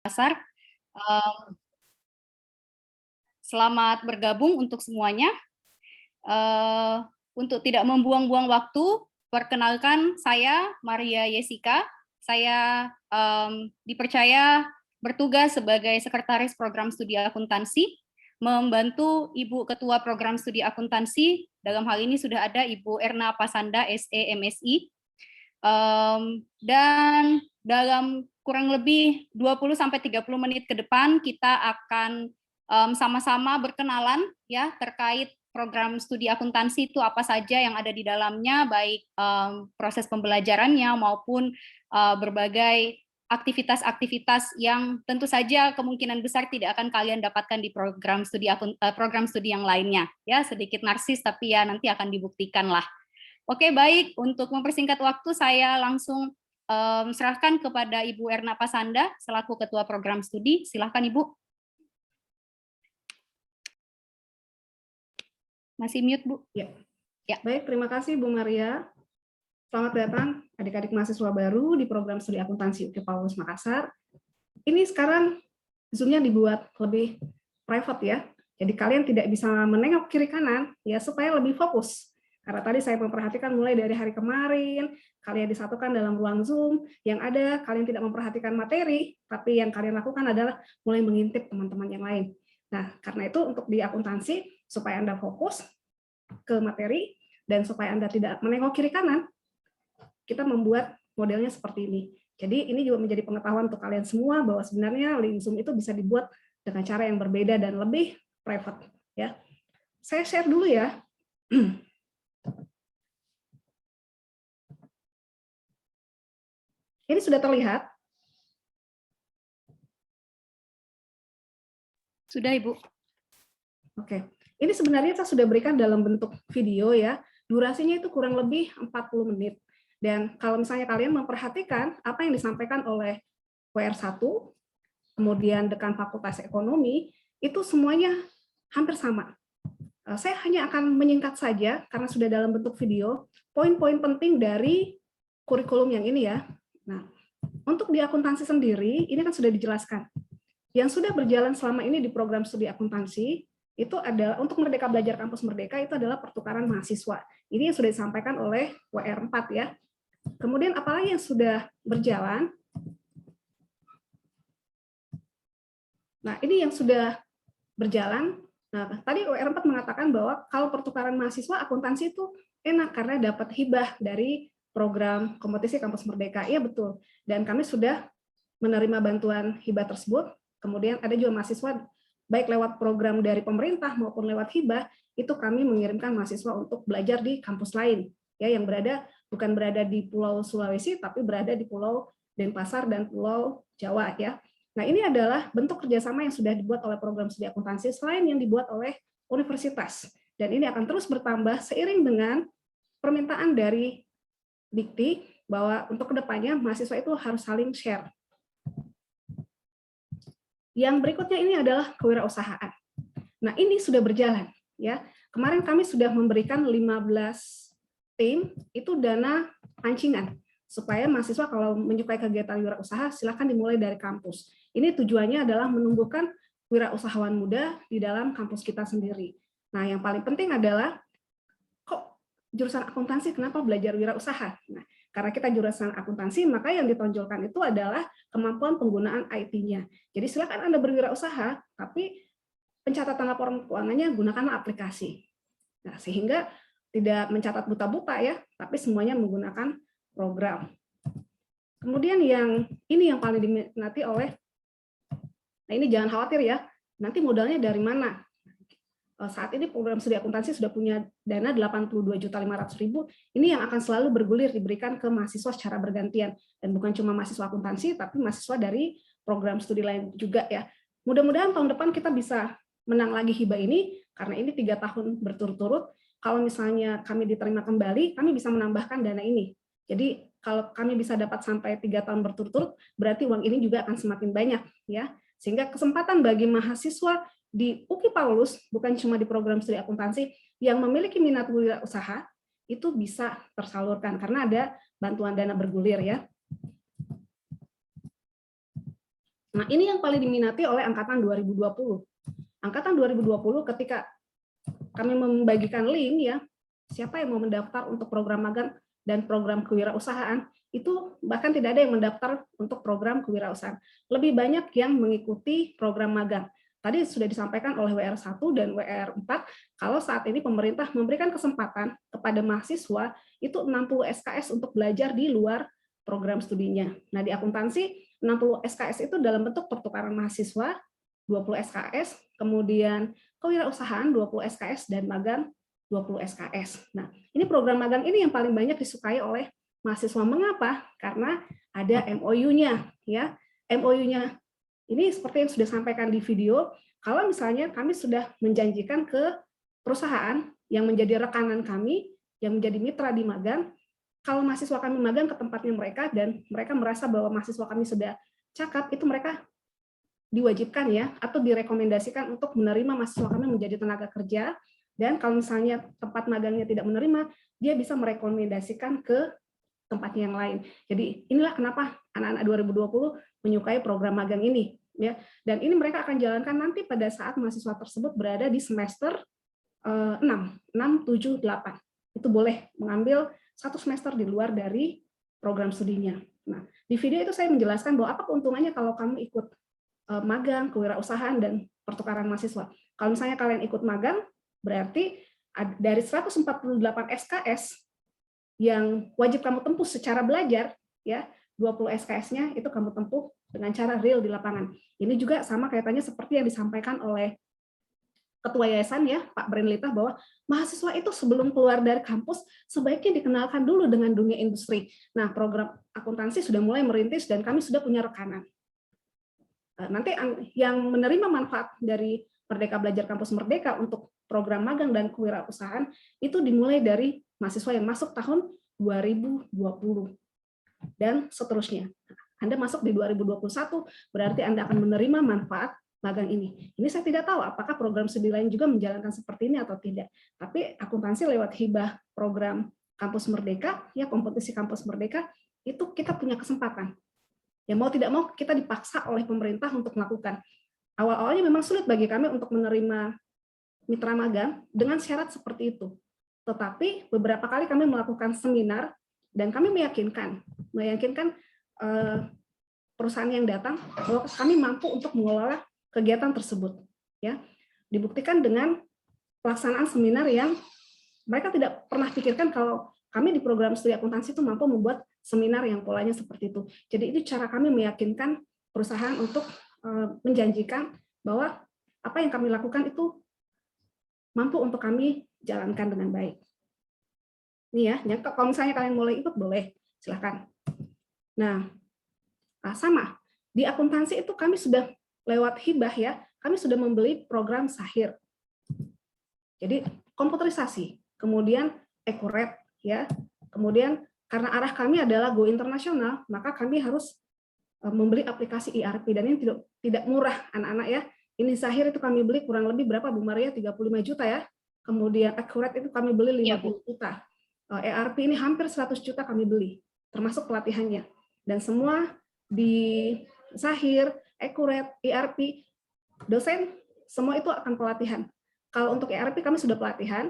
Makassar. Selamat bergabung untuk semuanya. Untuk tidak membuang-buang waktu, perkenalkan saya Maria Yesika. Saya dipercaya bertugas sebagai Sekretaris Program Studi Akuntansi, membantu Ibu Ketua Program Studi Akuntansi. Dalam hal ini sudah ada Ibu Erna Pasanda, SE MSI. Dan dalam kurang lebih 20-30 menit ke depan kita akan sama-sama berkenalan ya terkait program studi akuntansi itu apa saja yang ada di dalamnya, baik proses pembelajarannya maupun berbagai aktivitas-aktivitas yang tentu saja kemungkinan besar tidak akan kalian dapatkan di program studi yang lainnya. Ya, sedikit narsis tapi ya nanti akan dibuktikan lah. Oke, baik. Untuk mempersingkat waktu, saya langsung serahkan kepada Ibu Erna Pasanda selaku Ketua Program Studi. Silahkan, Ibu. Masih mute, Bu? Ya. Baik, terima kasih Bu Maria. Selamat datang adik-adik mahasiswa baru di Program Studi Akuntansi UK Paulus Makassar. Ini sekarang Zoom-nya dibuat lebih private ya. Jadi kalian tidak bisa menengok kiri kanan ya supaya lebih fokus. Karena tadi saya memperhatikan mulai dari hari kemarin, kalian disatukan dalam ruang Zoom, yang ada kalian tidak memperhatikan materi, tapi yang kalian lakukan adalah mulai mengintip teman-teman yang lain. Nah, karena itu untuk di akuntansi, supaya Anda fokus ke materi, dan supaya Anda tidak menengok kiri kanan, kita membuat modelnya seperti ini. Jadi ini juga menjadi pengetahuan untuk kalian semua, bahwa sebenarnya link Zoom itu bisa dibuat dengan cara yang berbeda dan lebih private. Ya. Saya share dulu ya. Ini sudah terlihat? Sudah, Ibu. Oke. Ini sebenarnya saya sudah berikan dalam bentuk video ya. Durasinya itu kurang lebih 40 menit. Dan kalau misalnya kalian memperhatikan apa yang disampaikan oleh WR1, kemudian Dekan Fakultas Ekonomi, itu semuanya hampir sama. Saya hanya akan menyingkat saja, karena sudah dalam bentuk video, poin-poin penting dari kurikulum yang ini ya. Nah, untuk di akuntansi sendiri, ini kan sudah dijelaskan. Yang sudah berjalan selama ini di program studi akuntansi, itu adalah untuk Merdeka Belajar Kampus Merdeka, itu adalah pertukaran mahasiswa. Ini yang sudah disampaikan oleh WR4 ya. Kemudian apalagi yang sudah berjalan? Nah, ini yang sudah berjalan. Nah, tadi WR4 mengatakan bahwa kalau pertukaran mahasiswa akuntansi itu enak karena dapat hibah dari program kompetisi Kampus Merdeka. Iya betul. Dan kami sudah menerima bantuan hibah tersebut. Kemudian ada juga mahasiswa baik lewat program dari pemerintah maupun lewat hibah, itu kami mengirimkan mahasiswa untuk belajar di kampus lain ya, yang bukan berada di Pulau Sulawesi tapi berada di Pulau Denpasar dan Pulau Jawa ya. Nah, ini adalah bentuk kerjasama yang sudah dibuat oleh program studi akuntansi selain yang dibuat oleh universitas. Dan ini akan terus bertambah seiring dengan permintaan dari Dikti bahwa untuk kedepannya mahasiswa itu harus saling share. Yang berikutnya ini adalah kewirausahaan. Nah, ini sudah berjalan ya. Kemarin kami sudah memberikan 15 tim itu dana pancingan supaya mahasiswa kalau menyukai kegiatan wirausaha silakan dimulai dari kampus. Ini tujuannya adalah menumbuhkan wirausahawan muda di dalam kampus kita sendiri. Nah, yang paling penting adalah kok jurusan akuntansi kenapa belajar wirausaha? Nah, karena kita jurusan akuntansi, maka yang ditonjolkan itu adalah kemampuan penggunaan IT-nya. Jadi silakan Anda berwirausaha, tapi pencatatan laporan keuangannya gunakanlah aplikasi. Nah, sehingga tidak mencatat buta-buta ya, tapi semuanya menggunakan program. Kemudian yang ini yang paling diminati oleh, nah ini jangan khawatir ya, nanti modalnya dari mana? Saat ini program studi akuntansi sudah punya dana 82.500.000. Ini yang akan selalu bergulir diberikan ke mahasiswa secara bergantian, dan bukan cuma mahasiswa akuntansi tapi mahasiswa dari program studi lain juga ya. Mudah-mudahan tahun depan kita bisa menang lagi hibah ini, karena ini 3 tahun berturut-turut. Kalau misalnya kami diterima kembali, kami bisa menambahkan dana ini. Jadi kalau kami bisa dapat sampai 3 tahun berturut-turut, berarti uang ini juga akan semakin banyak ya. Sehingga kesempatan bagi mahasiswa di UKI Paulus, bukan cuma di program studi akuntansi, yang memiliki minat wirausaha, itu bisa tersalurkan, karena ada bantuan dana bergulir ya. Nah, ini yang paling diminati oleh angkatan 2020. Angkatan 2020 ketika kami membagikan link ya, siapa yang mau mendaftar untuk program magang dan program kewirausahaan, itu bahkan tidak ada yang mendaftar untuk program kewirausahaan. Lebih banyak yang mengikuti program magang. Tadi sudah disampaikan oleh WR1 dan WR4, kalau saat ini pemerintah memberikan kesempatan kepada mahasiswa itu 60 SKS untuk belajar di luar program studinya. Nah, di akuntansi 60 SKS itu dalam bentuk pertukaran mahasiswa, 20 SKS, kemudian kewirausahaan 20 SKS, dan magang 20 SKS. Nah, ini program magang ini yang paling banyak disukai oleh mahasiswa. Mengapa? Karena ada MOU-nya. Ya, MOU-nya ini seperti yang sudah sampaikan di video, kalau misalnya kami sudah menjanjikan ke perusahaan yang menjadi rekanan kami, yang menjadi mitra di magang, kalau mahasiswa kami magang ke tempatnya mereka dan mereka merasa bahwa mahasiswa kami sudah cakap, itu mereka diwajibkan ya atau direkomendasikan untuk menerima mahasiswa kami menjadi tenaga kerja, dan kalau misalnya tempat magangnya tidak menerima, dia bisa merekomendasikan ke tempat yang lain. Jadi inilah kenapa anak-anak 2020 menyukai program magang ini ya. Dan ini mereka akan jalankan nanti pada saat mahasiswa tersebut berada di semester 6, 7, 8. Itu boleh mengambil satu semester di luar dari program studinya. Nah, di video itu saya menjelaskan bahwa apa keuntungannya kalau kamu ikut magang, kewirausahaan, dan pertukaran mahasiswa. Kalau misalnya kalian ikut magang, berarti dari 148 SKS yang wajib kamu tempuh secara belajar, ya 20 SKS-nya itu kamu tempuh dengan cara real di lapangan. Ini juga sama kaitannya seperti yang disampaikan oleh Ketua Yayasan ya, Pak Brenlita, bahwa mahasiswa itu sebelum keluar dari kampus sebaiknya dikenalkan dulu dengan dunia industri. Nah, program akuntansi sudah mulai merintis dan kami sudah punya rekanan. Nanti yang menerima manfaat dari Merdeka Belajar Kampus Merdeka untuk program magang dan kewirausahaan itu dimulai dari mahasiswa yang masuk tahun 2020 dan seterusnya. Anda masuk di 2021, berarti Anda akan menerima manfaat magang ini. Ini saya tidak tahu apakah program studi lain juga menjalankan seperti ini atau tidak. Tapi akuntansi lewat hibah program Kampus Merdeka, ya kompetisi Kampus Merdeka, itu kita punya kesempatan. Ya mau tidak mau kita dipaksa oleh pemerintah untuk melakukan. Awal-awalnya memang sulit bagi kami untuk menerima mitra magang dengan syarat seperti itu. Tetapi beberapa kali kami melakukan seminar dan kami meyakinkan perusahaan yang datang bahwa kami mampu untuk mengelola kegiatan tersebut. Ya, dibuktikan dengan pelaksanaan seminar yang mereka tidak pernah pikirkan kalau kami di program studi akuntansi itu mampu membuat seminar yang polanya seperti itu. Jadi itu cara kami meyakinkan perusahaan untuk menjanjikan bahwa apa yang kami lakukan itu mampu untuk kami jalankan dengan baik. Ini ya, kalau misalnya kalian mulai ikut boleh, silakan. Nah, sama di akuntansi itu kami sudah lewat hibah ya, kami sudah membeli program Sahir. Jadi komputerisasi, kemudian Accurate ya, kemudian karena arah kami adalah go internasional, maka kami harus membeli aplikasi ERP dan ini tidak murah anak-anak ya. Ini Sahir itu kami beli kurang lebih berapa Bu Maria? 35 juta ya. Kemudian Accurate itu kami beli 50 juta. ERP ini hampir 100 juta kami beli, termasuk pelatihannya. Dan semua di Sahir, Accurate, ERP, dosen semua itu akan pelatihan. Kalau untuk ERP kami sudah pelatihan,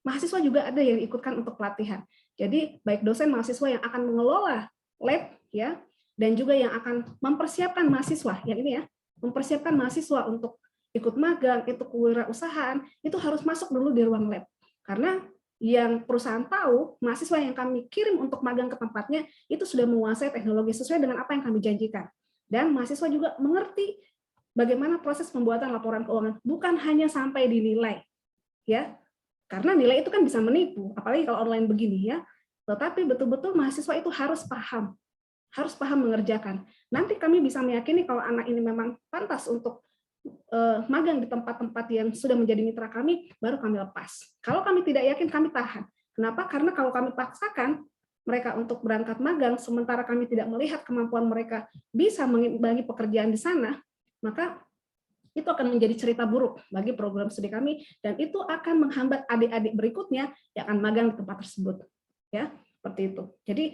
mahasiswa juga ada yang ikutkan untuk pelatihan. Jadi baik dosen mahasiswa yang akan mengelola lab ya, dan juga yang akan mempersiapkan mahasiswa, yang ini ya, mempersiapkan mahasiswa untuk ikut magang, itu kewirausahaan, itu harus masuk dulu di ruang lab. Karena yang perusahaan tahu, mahasiswa yang kami kirim untuk magang ke tempatnya, itu sudah menguasai teknologi sesuai dengan apa yang kami janjikan. Dan mahasiswa juga mengerti bagaimana proses pembuatan laporan keuangan, bukan hanya sampai dinilai. Ya, karena nilai itu kan bisa menipu, apalagi kalau online begini ya. Tetapi betul-betul mahasiswa itu harus paham mengerjakan. Nanti kami bisa meyakini kalau anak ini memang pantas untuk magang di tempat-tempat yang sudah menjadi mitra kami, baru kami lepas. Kalau kami tidak yakin, kami tahan. Kenapa? Karena kalau kami paksakan mereka untuk berangkat magang, sementara kami tidak melihat kemampuan mereka bisa mengimbangi pekerjaan di sana, maka itu akan menjadi cerita buruk bagi program studi kami, dan itu akan menghambat adik-adik berikutnya yang akan magang di tempat tersebut. Ya, seperti itu. Jadi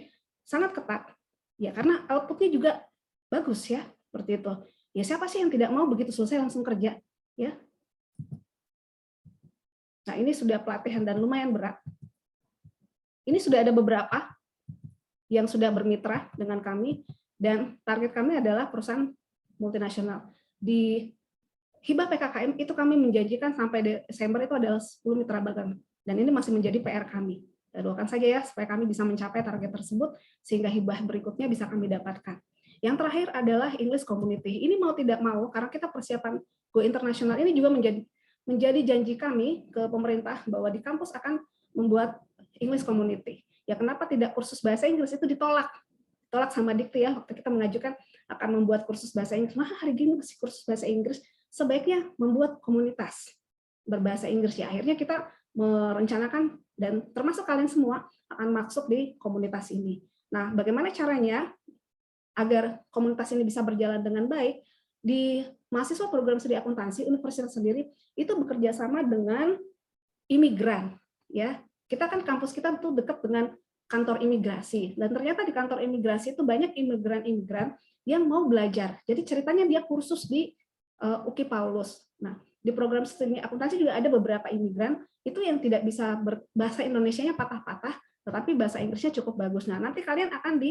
sangat ketat. Ya, karena outputnya juga bagus ya, seperti itu. Ya siapa sih yang tidak mau begitu selesai langsung kerja, ya? Nah, ini sudah pelatihan dan lumayan berat. Ini sudah ada beberapa yang sudah bermitra dengan kami, dan target kami adalah perusahaan multinasional. Di Hibah PKKM itu kami menjanjikan sampai Desember itu adalah 10 mitra dagang. Dan ini masih menjadi PR kami. Doakan saja ya supaya kami bisa mencapai target tersebut sehingga hibah berikutnya bisa kami dapatkan. Yang terakhir adalah English Community. Ini mau tidak mau karena kita persiapan Go Internasional ini juga menjadi janji kami ke pemerintah bahwa di kampus akan membuat English Community. Ya kenapa tidak kursus bahasa Inggris itu ditolak sama Dikti ya, waktu kita mengajukan akan membuat kursus bahasa Inggris. Nah, hari ini masih kursus bahasa Inggris, sebaiknya membuat komunitas berbahasa Inggris ya. Akhirnya kita merencanakan dan termasuk kalian semua akan masuk di komunitas ini. Nah, bagaimana caranya agar komunitas ini bisa berjalan dengan baik? Di mahasiswa program studi akuntansi universitas sendiri itu bekerja sama dengan imigran ya. Kita kan kampus kita tuh dekat dengan kantor imigrasi, dan ternyata di kantor imigrasi itu banyak imigran-imigran yang mau belajar. Jadi ceritanya dia kursus di UKI Paulus. Nah, di program studi akuntansi juga ada beberapa imigran itu yang tidak bisa bahasa Indonesianya patah-patah, tetapi bahasa Inggrisnya cukup bagus. Nah, nanti kalian akan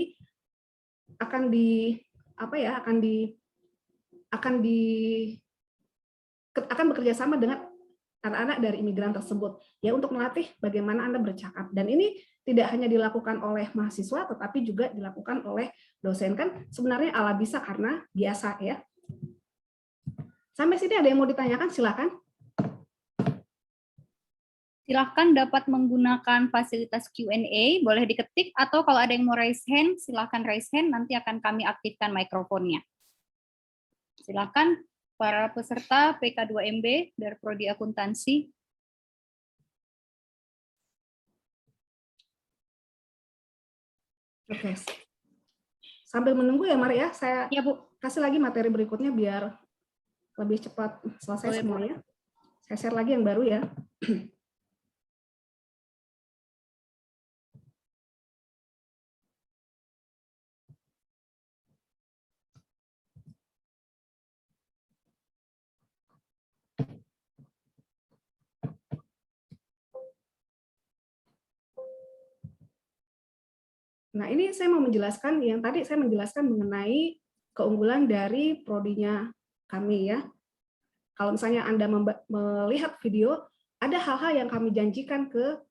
bekerja sama dengan anak-anak dari imigran tersebut ya untuk melatih bagaimana Anda bercakap. Dan ini tidak hanya dilakukan oleh mahasiswa tetapi juga dilakukan oleh dosen. Kan sebenarnya ala bisa karena biasa ya. Sampai sini ada yang mau ditanyakan, silakan. Silakan dapat menggunakan fasilitas Q&A, boleh diketik atau kalau ada yang mau raise hand, silakan raise hand, nanti akan kami aktifkan mikrofonnya. Silakan para peserta PK2MB dari Prodi Akuntansi. Oke. Sambil menunggu ya, Mari ya, saya kasih lagi materi berikutnya biar lebih cepat selesai semuanya. Saya share lagi yang baru ya. Nah, ini saya mau menjelaskan, yang tadi saya menjelaskan mengenai keunggulan dari prodinya kami ya. Kalau misalnya Anda melihat video, ada hal-hal yang kami janjikan ke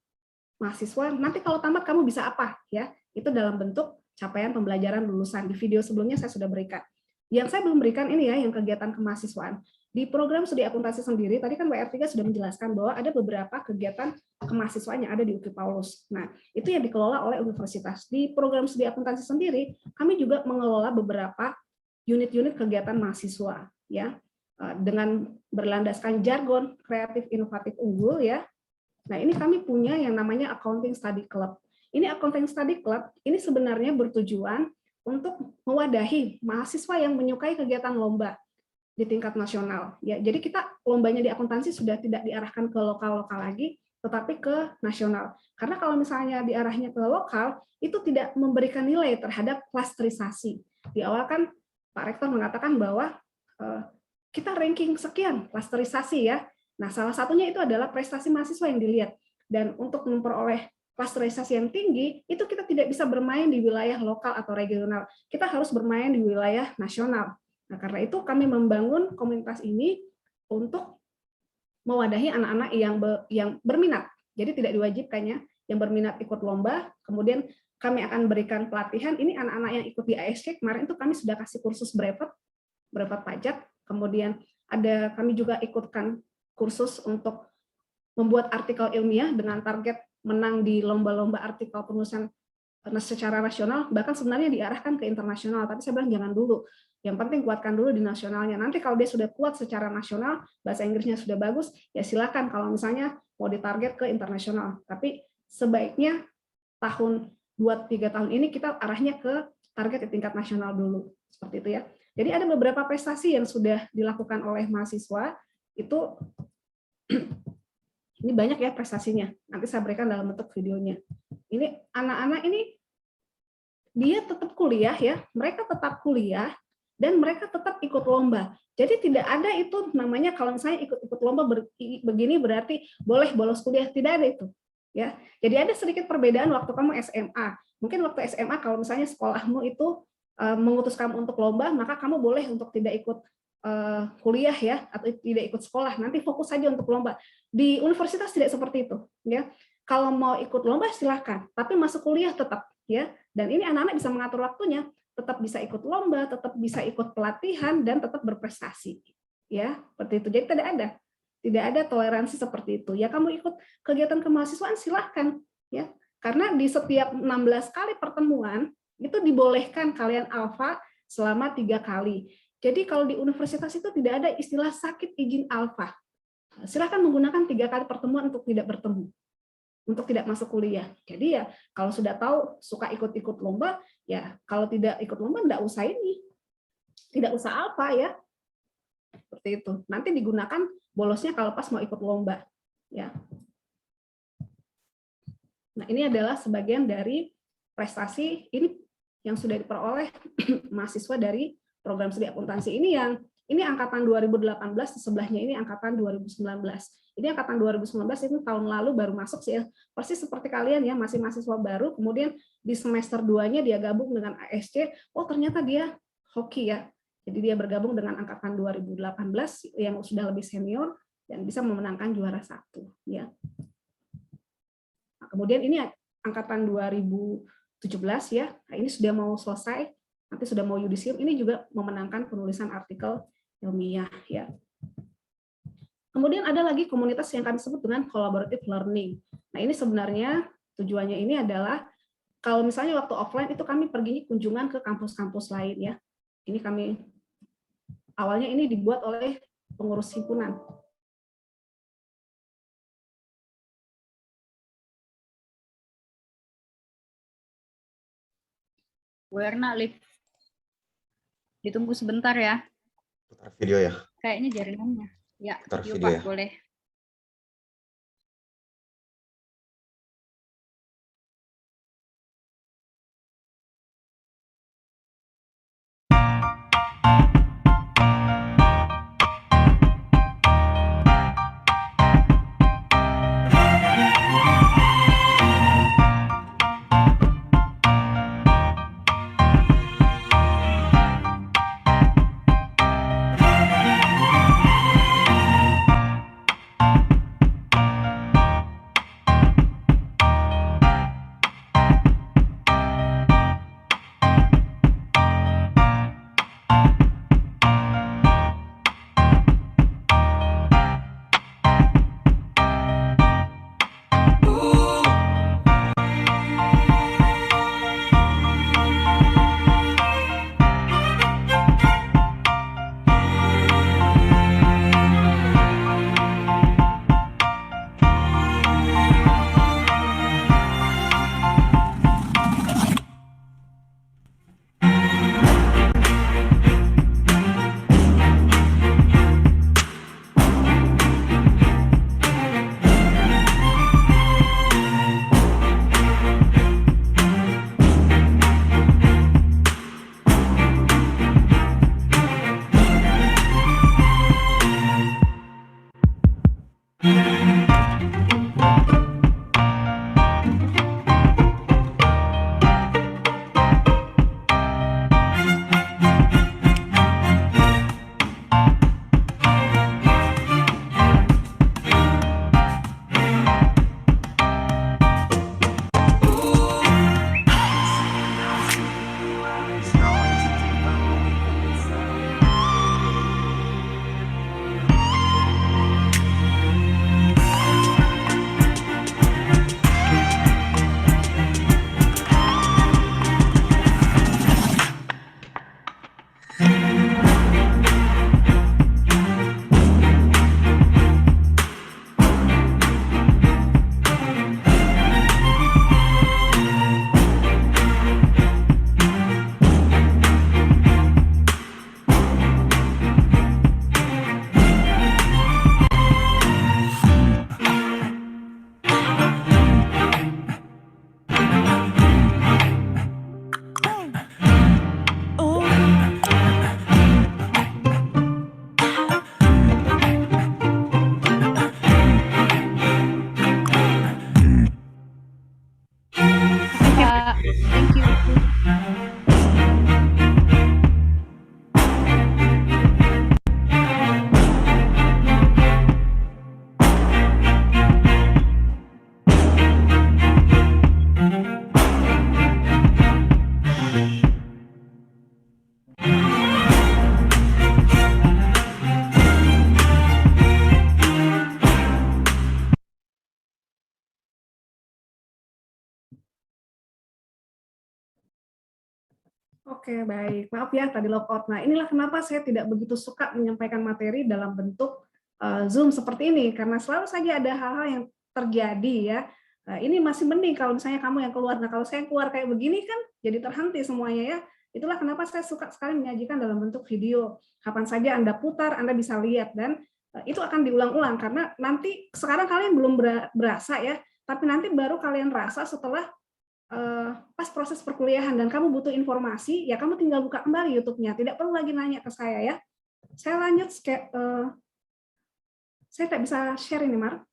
mahasiswa, nanti kalau tamat kamu bisa apa ya? Itu dalam bentuk capaian pembelajaran lulusan. Di video sebelumnya saya sudah berikan. Yang saya belum berikan ini ya, yang kegiatan kemahasiswaan. Di program studi akuntansi sendiri, tadi kan WR3 sudah menjelaskan bahwa ada beberapa kegiatan kemahasiswaan yang ada di UKI Paulus. Nah, itu yang dikelola oleh universitas. Di program studi akuntansi sendiri, kami juga mengelola beberapa unit-unit kegiatan mahasiswa, ya, dengan berlandaskan jargon kreatif inovatif unggul, ya. Nah, ini kami punya yang namanya Accounting Study Club. Ini Accounting Study Club, ini sebenarnya bertujuan untuk mewadahi mahasiswa yang menyukai kegiatan lomba di tingkat nasional. Ya, jadi kita lombanya di akuntansi sudah tidak diarahkan ke lokal-lokal lagi, tetapi ke nasional. Karena kalau misalnya diarahnya ke lokal, itu tidak memberikan nilai terhadap klasterisasi. Di awal kan Pak Rektor mengatakan bahwa kita ranking sekian klasterisasi ya. Nah, salah satunya itu adalah prestasi mahasiswa yang dilihat. Dan untuk memperoleh klasterisasi yang tinggi, itu kita tidak bisa bermain di wilayah lokal atau regional. Kita harus bermain di wilayah nasional. Nah, karena itu kami membangun komunitas ini untuk mewadahi anak-anak yang berminat. Jadi tidak diwajibkannya yang berminat ikut lomba. Kemudian kami akan berikan pelatihan. Ini anak-anak yang ikut di ASC kemarin itu kami sudah kasih kursus brevet pajak. Kemudian kami juga ikutkan kursus untuk membuat artikel ilmiah dengan target menang di lomba-lomba artikel penulisan secara nasional, bahkan sebenarnya diarahkan ke internasional. Tapi saya bilang jangan dulu. Yang penting kuatkan dulu di nasionalnya. Nanti kalau dia sudah kuat secara nasional, bahasa Inggrisnya sudah bagus, ya silakan kalau misalnya mau ditarget ke internasional. Tapi sebaiknya tahun 2-3 tahun ini kita arahnya ke target di tingkat nasional dulu. Seperti itu ya. Jadi ada beberapa prestasi yang sudah dilakukan oleh mahasiswa, itu ini banyak ya prestasinya. Nanti saya berikan dalam bentuk videonya. Ini anak-anak ini dia tetap kuliah ya, mereka tetap kuliah dan mereka tetap ikut lomba. Jadi tidak ada itu namanya kalau misalnya ikut lomba begini berarti boleh bolos kuliah, tidak ada itu. Ya, jadi ada sedikit perbedaan waktu kamu SMA. Mungkin waktu SMA kalau misalnya sekolahmu itu mengutus kamu untuk lomba, maka kamu boleh untuk tidak ikut kuliah ya, atau tidak ikut sekolah. Nanti fokus saja untuk lomba. Di universitas tidak seperti itu. Ya, kalau mau ikut lomba silahkan, tapi masuk kuliah tetap ya. Dan ini anak-anak bisa mengatur waktunya, tetap bisa ikut lomba, tetap bisa ikut pelatihan dan tetap berprestasi. Ya, seperti itu. Jadi tidak ada toleransi seperti itu. Ya kamu ikut kegiatan kemahasiswaan silahkan ya. Karena di setiap 16 kali pertemuan itu dibolehkan kalian alfa selama 3 kali. Jadi kalau di universitas itu tidak ada istilah sakit izin alfa. Silahkan menggunakan 3 kali pertemuan untuk tidak bertemu, untuk tidak masuk kuliah. Jadi ya kalau sudah tahu suka ikut-ikut lomba, ya kalau tidak ikut lomba enggak usah ini. Tidak usah alfa ya. Seperti itu. Nanti digunakan bolosnya kalau pas mau ikut lomba. Ya. Nah, ini adalah sebagian dari prestasi ini yang sudah diperoleh mahasiswa dari program studi akuntansi ini angkatan 2018, di sebelahnya ini angkatan 2019. Ini angkatan 2019 itu tahun lalu baru masuk sih ya. Persis seperti kalian ya, masih mahasiswa baru, kemudian di semester 2-nya dia gabung dengan ASC, oh ternyata dia hoki ya. Jadi dia bergabung dengan angkatan 2018 yang sudah lebih senior dan bisa memenangkan juara 1 ya. Nah, kemudian ini angkatan 2017 ya. Nah, ini sudah mau selesai, nanti sudah mau yudisium, ini juga memenangkan penulisan artikel ilmiah ya. Kemudian ada lagi komunitas yang kami sebut dengan collaborative learning. Nah, ini sebenarnya tujuannya ini adalah kalau misalnya waktu offline itu kami pergi kunjungan ke kampus-kampus lain ya. Ini kami awalnya ini dibuat oleh pengurus himpunan. Werna live. Ditunggu sebentar ya. Putar video ya. Kayaknya jaringannya. Ya, Putar video, video Pak, ya. boleh. Oke, baik. Maaf ya tadi lockout. Nah, inilah kenapa saya tidak begitu suka menyampaikan materi dalam bentuk Zoom seperti ini, karena selalu saja ada hal-hal yang terjadi ya. Nah, ini masih mending kalau misalnya kamu yang keluar. Nah, kalau saya keluar kayak begini kan jadi terhenti semuanya ya. Itulah kenapa saya suka sekali menyajikan dalam bentuk video. Kapan saja Anda putar, Anda bisa lihat, dan itu akan diulang-ulang karena nanti sekarang kalian belum berasa ya, tapi nanti baru kalian rasa setelah pas proses perkuliahan dan kamu butuh informasi, ya kamu tinggal buka kembali YouTube-nya. Tidak perlu lagi nanya ke saya ya. Saya lanjut, saya tak bisa share ini, Mar.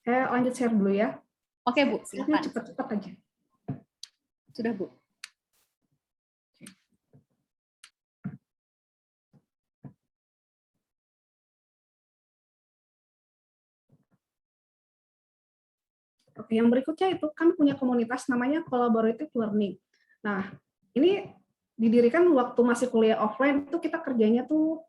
Saya lanjut share dulu ya. Oke, Bu, silakan. Cepat-cepat aja. Sudah, Bu. Oke, yang berikutnya itu kan punya komunitas namanya Collaborative Learning. Nah, ini didirikan waktu masih kuliah offline, itu kita kerjanya tuh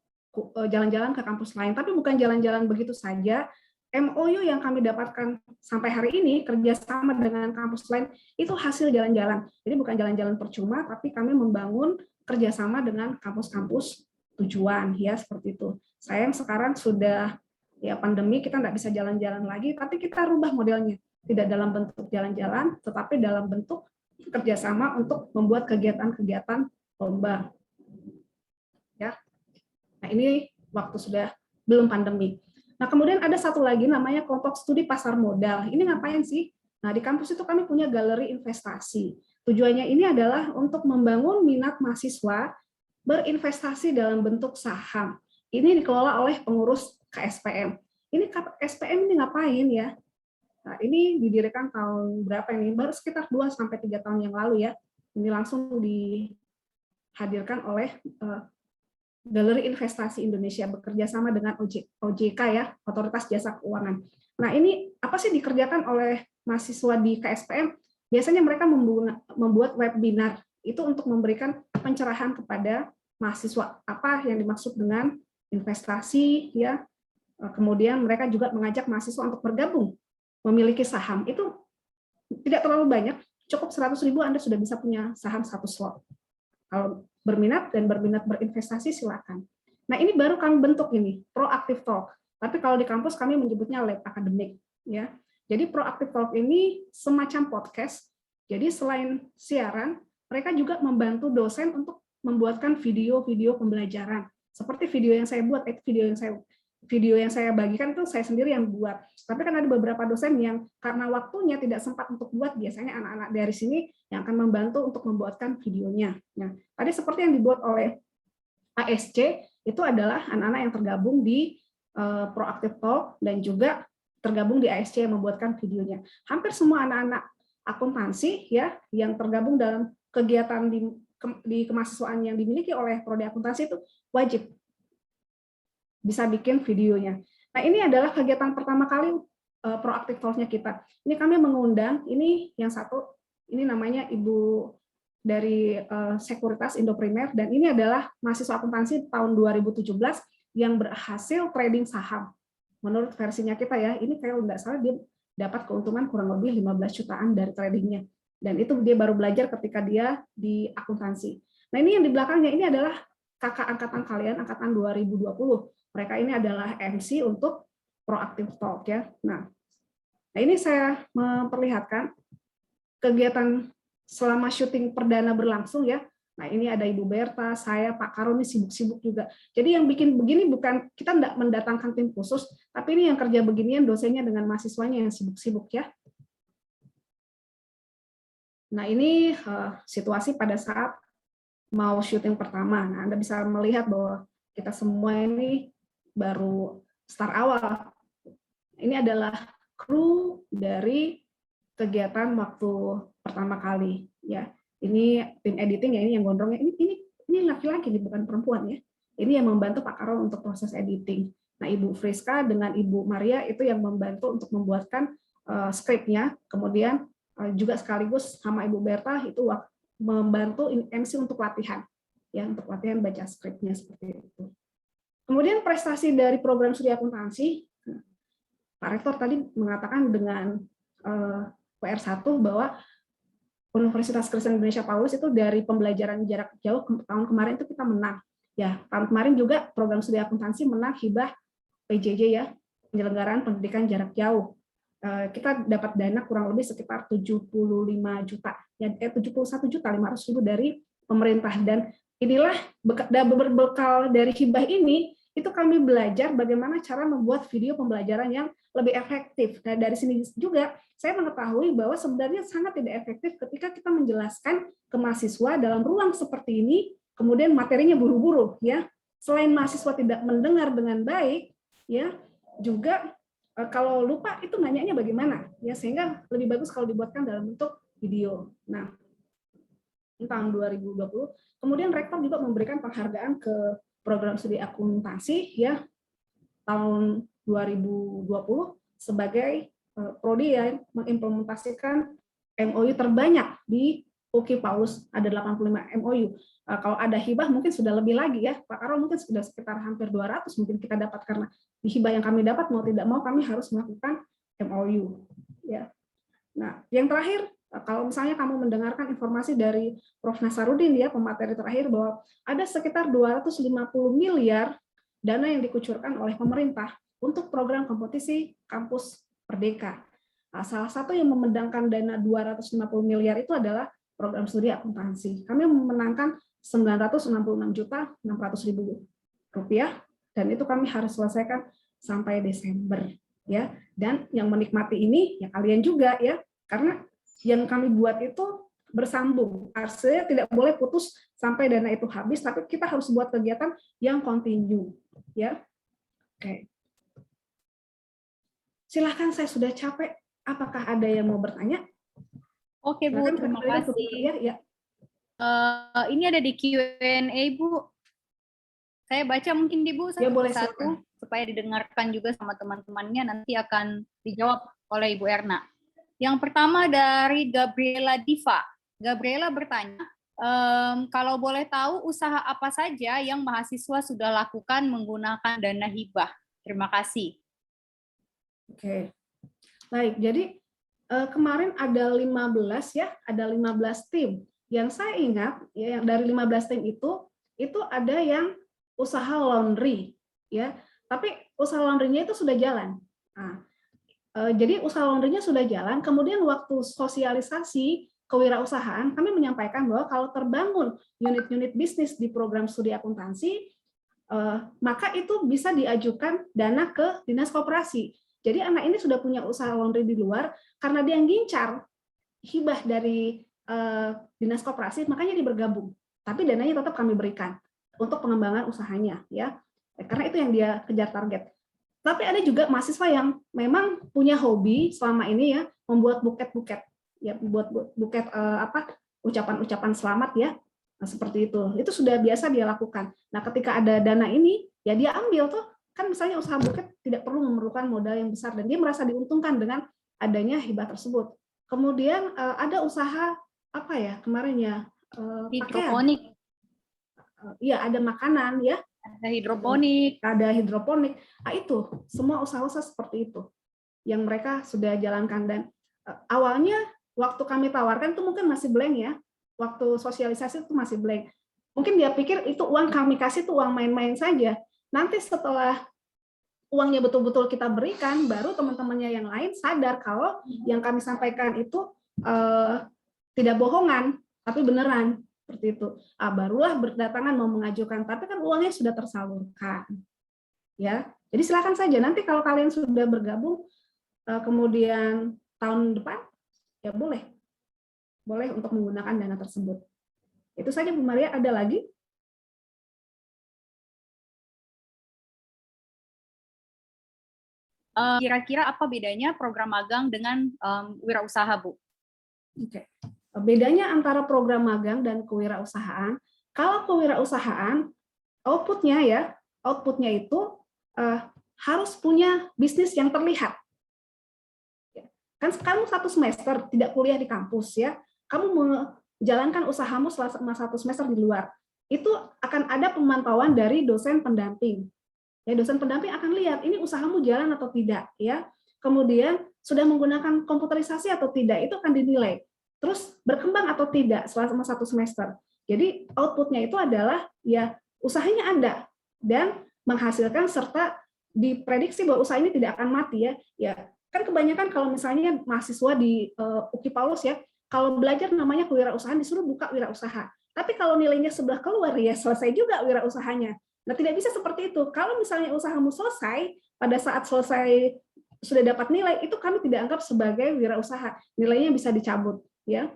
jalan-jalan ke kampus lain, tapi bukan jalan-jalan begitu saja. MOU yang kami dapatkan sampai hari ini kerjasama dengan kampus lain itu hasil jalan-jalan. Jadi bukan jalan-jalan percuma, tapi kami membangun kerjasama dengan kampus-kampus tujuan, ya seperti itu. Sayang sekarang sudah ya pandemi, kita nggak bisa jalan-jalan lagi, tapi kita rubah modelnya. Tidak dalam bentuk jalan-jalan, tetapi dalam bentuk kerjasama untuk membuat kegiatan-kegiatan lomba. Ya, nah ini waktu sudah belum pandemi. Nah kemudian ada satu lagi namanya kelompok studi pasar modal. Ini ngapain sih? Nah di kampus itu kami punya galeri investasi. Tujuannya ini adalah untuk membangun minat mahasiswa berinvestasi dalam bentuk saham. Ini dikelola oleh pengurus KSPM. Ini KSPM ini ngapain ya? Nah, ini didirikan tahun berapa ini? Baru sekitar 2-3 tahun yang lalu ya. Ini langsung dihadirkan oleh Galeri Investasi Indonesia bekerja sama dengan OJK ya, Otoritas Jasa Keuangan. Nah, ini apa sih dikerjakan oleh mahasiswa di KSPM? Biasanya mereka membuat webinar itu untuk memberikan pencerahan kepada mahasiswa apa yang dimaksud dengan investasi ya. Kemudian mereka juga mengajak mahasiswa untuk bergabung memiliki saham. Itu tidak terlalu banyak, cukup 100.000 Anda sudah bisa punya saham 1 slot. Kalau berminat dan berminat berinvestasi silakan. Nah, ini baru kami bentuk ini, Proactive Talk. Tapi kalau di kampus kami menyebutnya lab akademik ya. Jadi Proactive Talk ini semacam podcast. Jadi selain siaran, mereka juga membantu dosen untuk membuatkan video-video pembelajaran. Seperti video yang saya buat, video yang saya bagikan itu saya sendiri yang buat. Tapi kan ada beberapa dosen yang karena waktunya tidak sempat untuk buat, biasanya anak-anak dari sini yang akan membantu untuk membuatkan videonya. Nah, tadi seperti yang dibuat oleh ASC, itu adalah anak-anak yang tergabung di Proactive Talk dan juga tergabung di ASC yang membuatkan videonya. Hampir semua anak-anak akuntansi ya yang tergabung dalam kegiatan di kemahasiswaan yang dimiliki oleh prodi akuntansi itu wajib bisa bikin videonya. Nah, ini adalah kegiatan pertama kali Proactive Talk-nya kita. Ini kami mengundang, ini yang satu, ini namanya Ibu dari Sekuritas Indoprimer, dan ini adalah mahasiswa akuntansi tahun 2017 yang berhasil trading saham. Menurut versinya kita ya, ini kalau nggak salah dia dapat keuntungan kurang lebih 15 jutaan dari tradingnya. Dan itu dia baru belajar ketika dia di akuntansi. Nah, ini yang di belakangnya, ini adalah kakak angkatan kalian, angkatan 2020. Mereka ini adalah MC untuk Proactive Talk ya. Nah, ini saya memperlihatkan kegiatan selama syuting perdana berlangsung ya. Nah, ini ada Ibu Berta, saya, Pak Karo ini sibuk-sibuk juga. Jadi yang bikin begini bukan kita tidak mendatangkan tim khusus, tapi ini yang kerja beginian dosennya dengan mahasiswanya yang sibuk-sibuk ya. Nah, ini situasi pada saat mau syuting pertama. Nah, Anda bisa melihat bahwa kita semua ini baru start awal. Ini adalah kru dari kegiatan waktu pertama kali ya. Ini tim editing ya, ini yang gondrongnya ini laki-laki nih, bukan perempuan ya. Ini yang membantu Pak Karol untuk proses editing. Nah, Ibu Friska dengan Ibu Maria itu yang membantu untuk membuatkan skripnya. Kemudian juga sekaligus sama Ibu Berta itu membantu MC untuk latihan ya, untuk latihan baca skripnya seperti itu. Kemudian prestasi dari program studi akuntansi, Pak Rektor tadi mengatakan dengan PR1 bahwa Universitas Kristen Indonesia Paulus itu dari pembelajaran jarak jauh tahun kemarin itu kita menang. Ya, tahun kemarin juga program studi akuntansi menang hibah PJJ ya, penyelenggaraan pendidikan jarak jauh. Kita dapat dana kurang lebih sekitar 75 juta, ya 71.500.000 dari pemerintah. Dan inilah berbekal dari hibah ini, itu kami belajar bagaimana cara membuat video pembelajaran yang lebih efektif. Nah, dari sini juga saya mengetahui bahwa sebenarnya sangat tidak efektif ketika kita menjelaskan ke mahasiswa dalam ruang seperti ini, kemudian materinya buru-buru, ya. Selain mahasiswa tidak mendengar dengan baik, ya, juga kalau lupa itu nanyanya bagaimana, ya, sehingga lebih bagus kalau dibuatkan dalam bentuk video. Nah, tahun 2020, kemudian Rektor juga memberikan penghargaan ke program studi akuntansi, ya, tahun 2020 sebagai prodi yang mengimplementasikan MOU terbanyak di UKI Paulus, ada 85 MOU. Kalau ada hibah mungkin sudah lebih lagi ya, Pak Karol, mungkin sudah sekitar hampir 200 mungkin kita dapat, karena di hibah yang kami dapat mau tidak mau kami harus melakukan MOU. Ya. Nah, yang terakhir, kalau misalnya kamu mendengarkan informasi dari Prof. Nasarudin ya, pemateri terakhir, bahwa ada sekitar 250 miliar dana yang dikucurkan oleh pemerintah untuk program kompetisi kampus Merdeka. Nah, salah satu yang memendangkan dana 250 miliar itu adalah program studi akuntansi. Kami memenangkan 966.600.000 rupiah, dan itu kami harus selesaikan sampai Desember, ya. Dan yang menikmati ini ya kalian juga ya, karena yang kami buat itu bersambung. Artinya tidak boleh putus sampai dana itu habis, tapi kita harus buat kegiatan yang kontinu, ya. Oke. Silahkan, saya sudah capek. Apakah ada yang mau bertanya? Oke, Bu, terima kasih. Ya. Ini ada di Q&A, Bu. Saya baca mungkin di Bu Ya, boleh, satu supaya didengarkan juga sama teman-temannya, nanti akan dijawab oleh Ibu Erna. Yang pertama dari Gabriela Diva. Gabriela bertanya, kalau boleh tahu usaha apa saja yang mahasiswa sudah lakukan menggunakan dana hibah? Terima kasih. Oke. Baik, jadi kemarin ada 15 ya, ada 15 tim. Yang saya ingat ya, yang dari 15 tim itu ada yang usaha laundry ya. Tapi usaha laundry-nya itu sudah jalan. Nah, jadi usaha laundry-nya sudah jalan, kemudian waktu sosialisasi kewirausahaan kami menyampaikan bahwa kalau terbangun unit-unit bisnis di program studi akuntansi, maka itu bisa diajukan dana ke Dinas Koperasi. Jadi anak ini sudah punya usaha laundry di luar, karena dia ngincar hibah dari Dinas Koperasi, makanya dia bergabung. Tapi dananya tetap kami berikan untuk pengembangan usahanya, ya. Karena itu yang dia kejar target. Tapi ada juga mahasiswa yang memang punya hobi selama ini ya, membuat buket-buket, ya, membuat buket ucapan-ucapan selamat ya. Nah, seperti itu. Itu sudah biasa dia lakukan. Nah, ketika ada dana ini, ya dia ambil tuh. Kan misalnya usaha buket tidak perlu memerlukan modal yang besar, dan dia merasa diuntungkan dengan adanya hibah tersebut. Kemudian ada usaha apa ya kemarin ya, hidroponik. Iya, ada makanan ya. Ada hidroponik. Ada hidroponik. Nah, itu semua usaha-usaha seperti itu yang mereka sudah jalankan. Dan awalnya waktu kami tawarkan itu mungkin masih blank ya. Waktu sosialisasi itu masih blank. Mungkin dia pikir itu uang kami kasih itu uang main-main saja. Nanti setelah uangnya betul-betul kita berikan, baru teman-temannya yang lain sadar kalau yang kami sampaikan itu tidak bohongan, tapi beneran. Seperti itu. Barulah berdatangan mau mengajukan, tapi kan uangnya sudah tersalurkan. Ya, jadi silakan saja. Nanti kalau kalian sudah bergabung, kemudian tahun depan, ya boleh untuk menggunakan dana tersebut. Itu saja Bu Maria. Ada lagi? Kira-kira apa bedanya program magang dengan wirausaha, Bu? Oke. Bedanya antara program magang dan kewirausahaan, kalau kewirausahaan, outputnya itu harus punya bisnis yang terlihat. Kan kamu 1 semester tidak kuliah di kampus ya, kamu menjalankan usahamu selama 1 semester di luar, itu akan ada pemantauan dari dosen pendamping. Ya, dosen pendamping akan lihat ini usahamu jalan atau tidak, ya. Kemudian sudah menggunakan komputerisasi atau tidak, itu akan dinilai. terus berkembang atau tidak selama 1 semester. Jadi outputnya itu adalah ya usahanya ada dan menghasilkan serta diprediksi bahwa usaha ini tidak akan mati ya. Ya kan kebanyakan kalau misalnya mahasiswa di UKI Paulus ya, kalau belajar namanya kewirausahaan disuruh buka wirausaha. Tapi kalau nilainya sebelah keluar ya selesai juga wirausahanya. Nah, tidak bisa seperti itu. Kalau misalnya usahamu selesai, pada saat selesai sudah dapat nilai, itu kami tidak anggap sebagai wirausaha. Nilainya bisa dicabut, ya.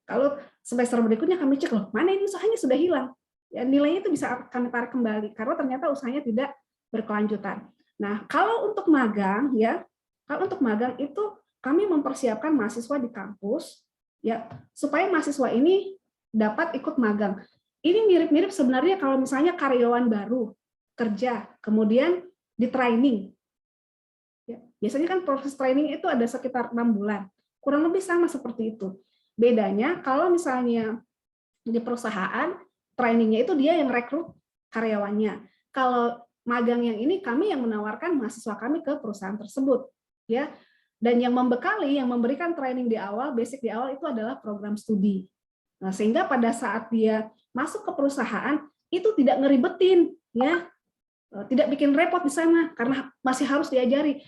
Kalau semester berikutnya kami cek loh, mana ini usahanya sudah hilang. Ya, nilainya itu bisa kami tarik kembali karena ternyata usahanya tidak berkelanjutan. Nah, kalau untuk magang ya, kalau untuk magang itu kami mempersiapkan mahasiswa di kampus ya supaya mahasiswa ini dapat ikut magang. Ini mirip-mirip sebenarnya kalau misalnya karyawan baru kerja, kemudian di training. Ya, biasanya kan proses training itu ada sekitar 6 bulan. Kurang lebih sama seperti itu. Bedanya kalau misalnya di perusahaan, trainingnya itu dia yang rekrut karyawannya. Kalau magang yang ini kami yang menawarkan mahasiswa kami ke perusahaan tersebut. Ya. Dan yang membekali, yang memberikan training di awal, basic di awal itu adalah program studi. Nah, sehingga pada saat dia masuk ke perusahaan itu tidak ngeribetin, ya, tidak bikin repot di sana karena masih harus diajari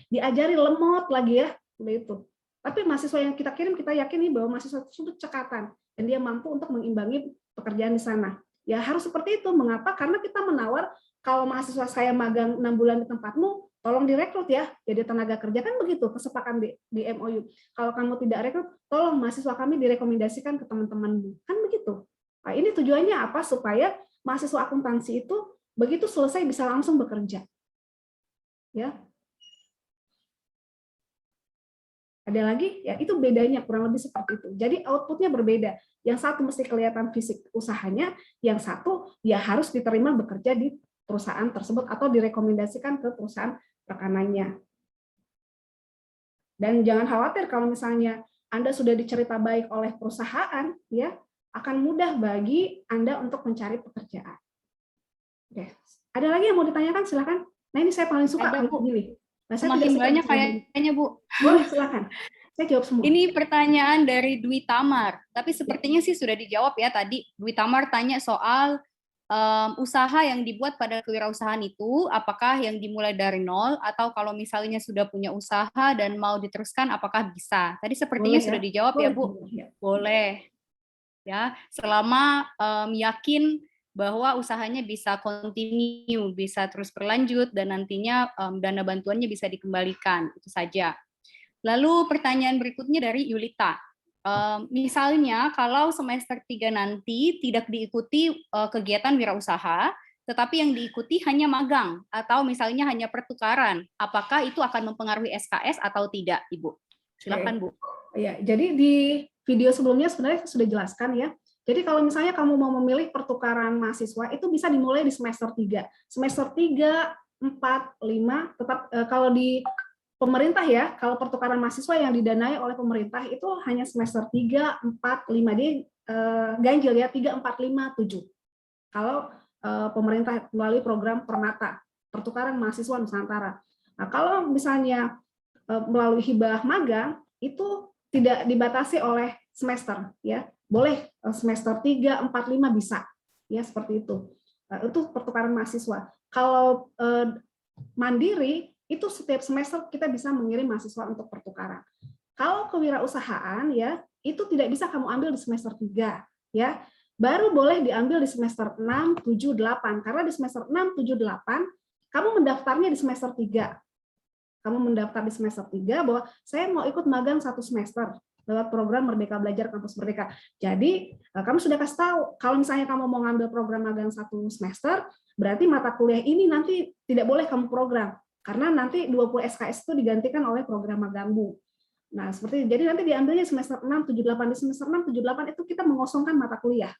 lemot lagi ya, begitu. Tapi mahasiswa yang kita kirim kita yakini bahwa mahasiswa tersebut cekatan dan dia mampu untuk mengimbangi pekerjaan di sana. Ya harus seperti itu. Mengapa? Karena kita menawar kalau mahasiswa saya magang 6 bulan di tempatmu, tolong direkrut ya jadi tenaga kerja, kan begitu kesepakatan di MOU. Kalau kamu tidak rekrut, tolong mahasiswa kami direkomendasikan ke teman-temanmu, kan begitu. Nah, ini tujuannya apa? Supaya mahasiswa akuntansi itu begitu selesai bisa langsung bekerja. Ya. Ada lagi? Ya, itu bedanya kurang lebih seperti itu. Jadi outputnya berbeda. Yang satu mesti kelihatan fisik usahanya, yang satu ya harus diterima bekerja di perusahaan tersebut atau direkomendasikan ke perusahaan rekanannya. Dan jangan khawatir kalau misalnya Anda sudah dicerita baik oleh perusahaan, ya akan mudah bagi Anda untuk mencari pekerjaan. Oke. Ada lagi yang mau ditanyakan? Silakan. Nah, ini saya paling suka kalau begini. Nah, semakin banyak kayaknya, Bu. Boleh, silakan. Saya jawab semua. Ini pertanyaan dari Dwi Tamar, tapi sepertinya sih sudah dijawab ya tadi. Dwi Tamar tanya soal usaha yang dibuat pada kewirausahaan itu, apakah yang dimulai dari nol, atau kalau misalnya sudah punya usaha dan mau diteruskan, apakah bisa? Tadi sepertinya sudah dijawab ya, Bu. Boleh. Ya, selama yakin bahwa usahanya bisa continue, bisa terus berlanjut, dan nantinya dana bantuannya bisa dikembalikan, itu saja. Lalu pertanyaan berikutnya dari Yulita. Misalnya kalau semester 3 nanti tidak diikuti kegiatan wirausaha, tetapi yang diikuti hanya magang, atau misalnya hanya pertukaran, apakah itu akan mempengaruhi SKS atau tidak, Ibu? Silakan, Bu. Ya, jadi di video sebelumnya sebenarnya sudah jelaskan ya. Jadi kalau misalnya kamu mau memilih pertukaran mahasiswa, itu bisa dimulai di semester 3. Semester 3, 4, 5, tetap kalau di pemerintah ya, kalau pertukaran mahasiswa yang didanai oleh pemerintah itu hanya semester 3, 4, 5, dia ganjil ya, 3, 4, 5, 7. Kalau pemerintah melalui program Permata, pertukaran mahasiswa Nusantara. Nah, kalau misalnya melalui hibah magang, itu tidak dibatasi oleh semester ya. Boleh semester 3, 4, 5 bisa. Ya, seperti itu. Itu pertukaran mahasiswa. Kalau mandiri itu setiap semester kita bisa mengirim mahasiswa untuk pertukaran. Kalau kewirausahaan ya, itu tidak bisa kamu ambil di semester 3 ya. Baru boleh diambil di semester 6, 7, 8 karena di semester 6, 7, 8 kamu mendaftarnya di semester 3. Kamu mendaftar di semester 3 bahwa saya mau ikut magang 1 semester lewat program Merdeka Belajar Kampus Merdeka. Jadi, kamu sudah kasih tahu, kalau misalnya kamu mau ngambil program magang 1 semester, berarti mata kuliah ini nanti tidak boleh kamu program, karena nanti 20 SKS itu digantikan oleh program magangmu. Nah, seperti jadi nanti diambilnya semester 6, 7, 8. Di semester 6, 7, 8 itu kita mengosongkan mata kuliah.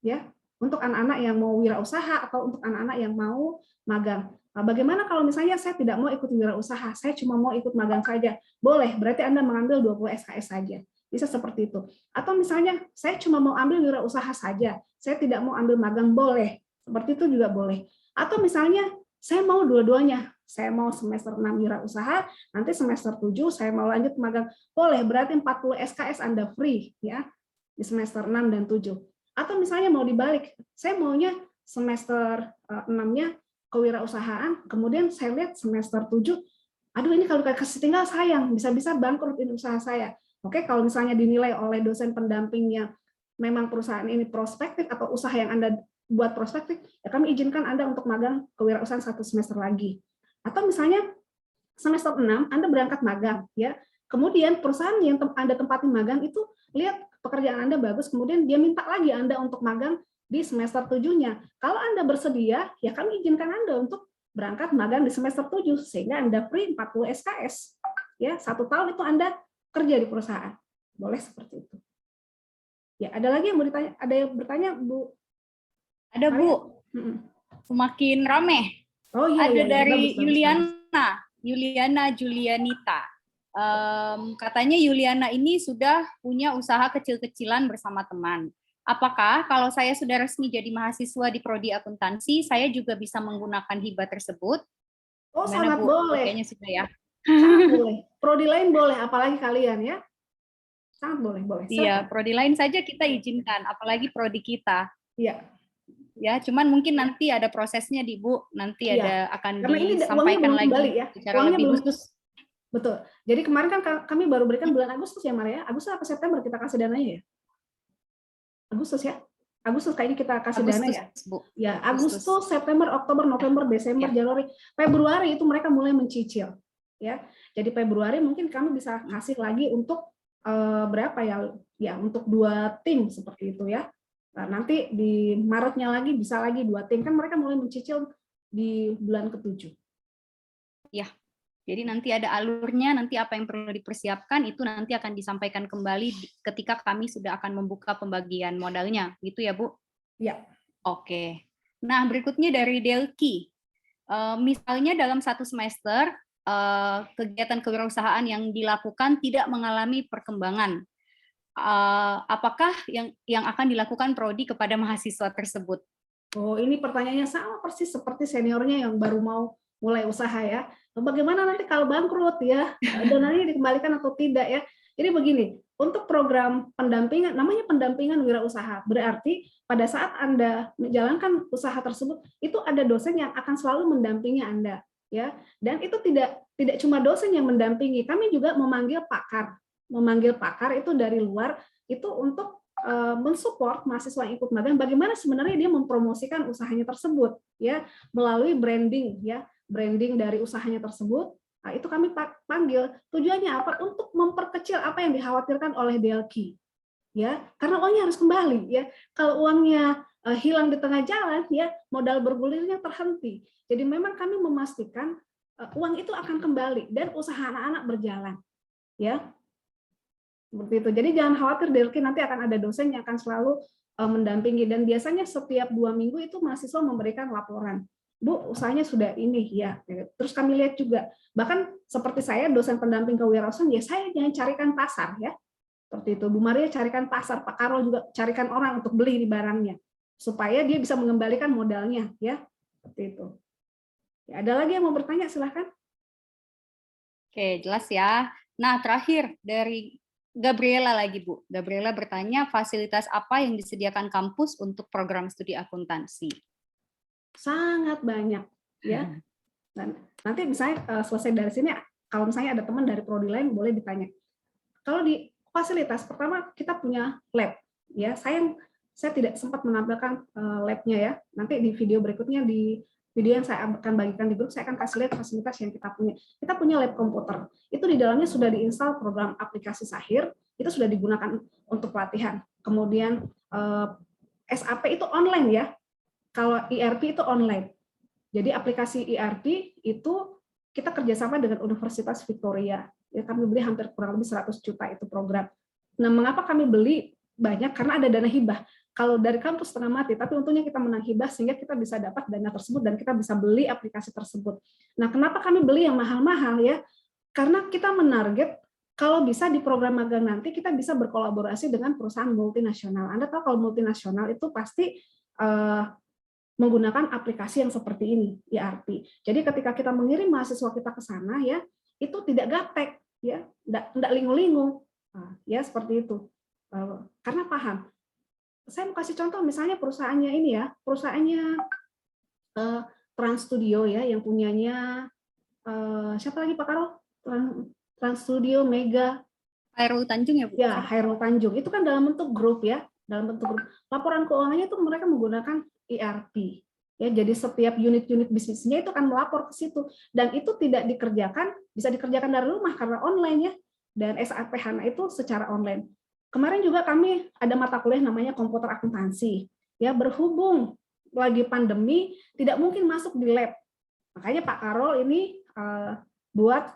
Ya, untuk anak-anak yang mau wirausaha atau untuk anak-anak yang mau magang. Nah, bagaimana kalau misalnya saya tidak mau ikut wirausaha, saya cuma mau ikut magang saja? Boleh, berarti Anda mengambil 20 SKS saja. Bisa seperti itu. Atau misalnya saya cuma mau ambil wirausaha saja, saya tidak mau ambil magang, boleh. Seperti itu juga boleh. Atau misalnya saya mau dua-duanya. Saya mau semester 6 wirausaha, nanti semester 7 saya mau lanjut magang. Boleh, berarti 40 SKS Anda free ya. di semester 6 dan 7. Atau misalnya mau dibalik, saya maunya semester 6-nya kewirausahaan, kemudian saya lihat semester 7, aduh ini kalau kasih tinggal sayang, bisa-bisa bangkrut ini usaha saya. Oke, kalau misalnya dinilai oleh dosen pendampingnya memang perusahaan ini prospektif atau usaha yang Anda buat prospektif, ya kami izinkan Anda untuk magang kewirausahaan 1 semester lagi. Atau misalnya semester 6 Anda berangkat magang, ya. Kemudian perusahaan yang Anda tempatin magang itu lihat pekerjaan Anda bagus, kemudian dia minta lagi Anda untuk magang di semester 7-nya. Kalau Anda bersedia, ya kami izinkan Anda untuk berangkat magang di semester 7 sehingga Anda free 40 SKS. Ya, 1 tahun itu Anda kerja di perusahaan. Boleh seperti itu. Ya, ada lagi yang mau ditanya? Ada yang bertanya, Bu? Ada, Bu. Semakin rame. Oh iya, ada iya, dari bagus, Yuliana Julianita. Katanya Yuliana ini sudah punya usaha kecil-kecilan bersama teman. Apakah kalau saya sudah resmi jadi mahasiswa di Prodi Akuntansi, saya juga bisa menggunakan hibah tersebut? Oh, gimana, sangat Bu? boleh. Kayaknya sudah ya. Sangat boleh. Prodi lain boleh, apalagi kalian ya. Sangat boleh, boleh. Iya, prodi lain saja kita izinkan, apalagi prodi kita. Iya. Ya, cuman mungkin nanti ada prosesnya di Bu, nanti Iya. akan Karena ini disampaikan lagi kembali, ya. secara lebih khusus. Betul. Jadi kemarin kan kami baru berikan bulan Agustus ya, Maria. Agustus apa September kita kasih dananya ya? Agustus ya? Agustus kayaknya kita kasih dana ya? Bu. Ya, Agustus, September, Oktober, November, Desember, Januari, Februari itu mereka mulai mencicil. Ya, jadi Februari mungkin kami bisa kasih lagi untuk berapa ya? Ya, untuk 2 tim seperti itu ya. Nah, nanti di Maretnya lagi bisa lagi 2 tim, kan mereka mulai mencicil di bulan ke-7. Ya, jadi nanti ada alurnya, nanti apa yang perlu dipersiapkan itu nanti akan disampaikan kembali ketika kami sudah akan membuka pembagian modalnya, gitu ya Bu? Ya. Oke. Nah, berikutnya dari Delki. Misalnya dalam 1 semester, kegiatan kewirausahaan yang dilakukan tidak mengalami perkembangan. Apakah yang akan dilakukan Prodi kepada mahasiswa tersebut? Oh, ini pertanyaannya sama persis seperti seniornya yang baru mau mulai usaha ya. Bagaimana nanti kalau bangkrut ya, dananya dikembalikan atau tidak ya. Jadi begini, untuk program pendampingan, namanya pendampingan wirausaha, berarti pada saat Anda menjalankan usaha tersebut, itu ada dosen yang akan selalu mendampingi Anda. Ya, dan itu tidak cuma dosen yang mendampingi, kami juga memanggil pakar itu dari luar, itu untuk mensupport mahasiswa yang ikut magang bagaimana sebenarnya dia mempromosikan usahanya tersebut ya melalui branding ya, branding dari usahanya tersebut. Nah, itu kami panggil, tujuannya apa? Untuk memperkecil apa yang dikhawatirkan oleh Delki ya, karena uangnya harus kembali ya. Kalau uangnya hilang di tengah jalan ya, modal bergulirnya terhenti. Jadi memang kami memastikan uang itu akan kembali dan usaha anak-anak berjalan ya. Seperti itu. Jadi jangan khawatir, Delki nanti akan ada dosen yang akan selalu mendampingi, dan biasanya setiap 2 minggu itu mahasiswa memberikan laporan. Bu, usahanya sudah ini ya. Terus kami lihat juga, bahkan seperti saya dosen pendamping kewirausahaan, ya saya jangan carikan pasar ya. Seperti itu. Bu Maria carikan pasar, Pak Karol juga carikan orang untuk beli di barangnya supaya dia bisa mengembalikan modalnya ya. Seperti itu. Ya, ada lagi yang mau bertanya, silahkan. Oke, jelas ya. Nah, terakhir dari Gabriela lagi, Bu. Gabriela bertanya, fasilitas apa yang disediakan kampus untuk program studi akuntansi? Sangat banyak, ya. Dan nanti misalnya selesai dari sini, kalau misalnya ada teman dari prodi lain boleh ditanya. Kalau di fasilitas, pertama kita punya lab, ya. Saya tidak sempat menampilkan labnya ya. Nanti di video berikutnya, di video yang saya akan bagikan di grup, saya akan kasih lihat fasilitas yang kita punya. Kita punya lab komputer. Itu di dalamnya sudah diinstal program aplikasi Sahir, itu sudah digunakan untuk pelatihan. Kemudian SAP itu online ya. Kalau ERP itu online. Jadi aplikasi ERP itu kita kerjasama dengan Universitas Victoria. Ya, kami beli hampir kurang lebih 100 juta itu program. Nah, mengapa kami beli banyak? Karena ada dana hibah. Kalau dari kampus setengah mati, tapi untungnya kita menang hibah sehingga kita bisa dapat dana tersebut dan kita bisa beli aplikasi tersebut. Nah, kenapa kami beli yang mahal-mahal ya? Karena kita menarget kalau bisa di program magang nanti kita bisa berkolaborasi dengan perusahaan multinasional. Anda tahu kalau multinasional itu pasti menggunakan aplikasi yang seperti ini, ERP. Jadi ketika kita mengirim mahasiswa kita ke sana ya, itu tidak gaptek ya, enggak lingu-lingu. Nah, ya seperti itu. karena paham. Saya mau kasih contoh, misalnya perusahaannya ini ya, perusahaannya Trans Studio ya, yang punyanya siapa lagi Pak Karol? Trans Studio, Mega, Hairul Tanjung ya Bu? ya, Hairul Tanjung. Itu kan dalam bentuk grup ya, dalam bentuk grup. Laporan keuangannya itu mereka menggunakan ERP. Ya, jadi setiap unit-unit bisnisnya itu akan melapor ke situ, dan itu tidak dikerjakan, bisa dikerjakan dari rumah karena online ya, dan SAP HANA itu secara online. Kemarin juga kami ada mata kuliah namanya komputer akuntansi. Ya, berhubung lagi pandemi tidak mungkin masuk di lab. Makanya Pak Karol ini buat